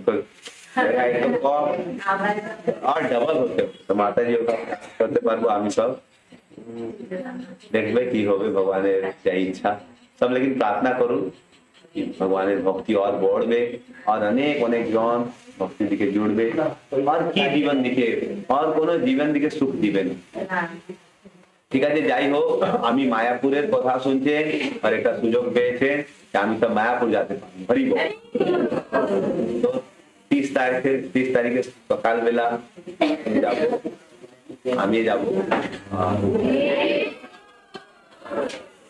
আর ডবল হতে তো মাতাজি করতে পারবো আমি সব। দেখবে কি হবে ভগবানের যা ইচ্ছা সব। लेकिन প্রার্থনা করুন ভগবানের ভক্তি আর बढ़বে, আর অনেক অনেক জন ভক্তি দিকে জুড়বে, আর কি জীবন দিকে আর কোন জীবন দিকে সুখ দিবেন। ঠিক আছে, যাই হোক, আমি মায়াপুরের কথা শুনছেন আর একটা সুযোগ পেয়েছেন যে আমি তো মায়াপুর যেতে পারি। হরি বল। তো 30 তারিখে সকালবেলা যাব, আমি যাব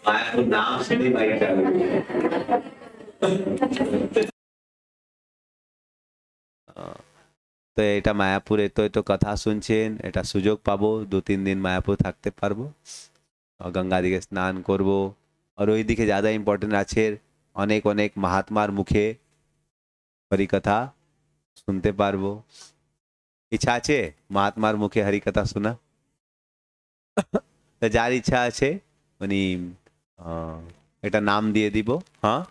মায়াপুর। নাম শুনে ভাই যাবে। তো এটা মায়াপুরে তো কথা শুনছেন, এটা সুযোগ পাবো, 2-3 দিন মায়াপুর থাকতে পারবো, গঙ্গা দিকে স্নান করব। আর ওই দিকে ज़्यादा ইম্পর্টেন্ট আছে, অনেক অনেক মহাত্মার মুখে হরি কথা শুনতে পারবো। ইচ্ছা আছে মহাত্মার মুখে হরি কথা শোনা? তো যার ইচ্ছা আছে উনি এটা নাম দিয়ে দিব। হ্যাঁ,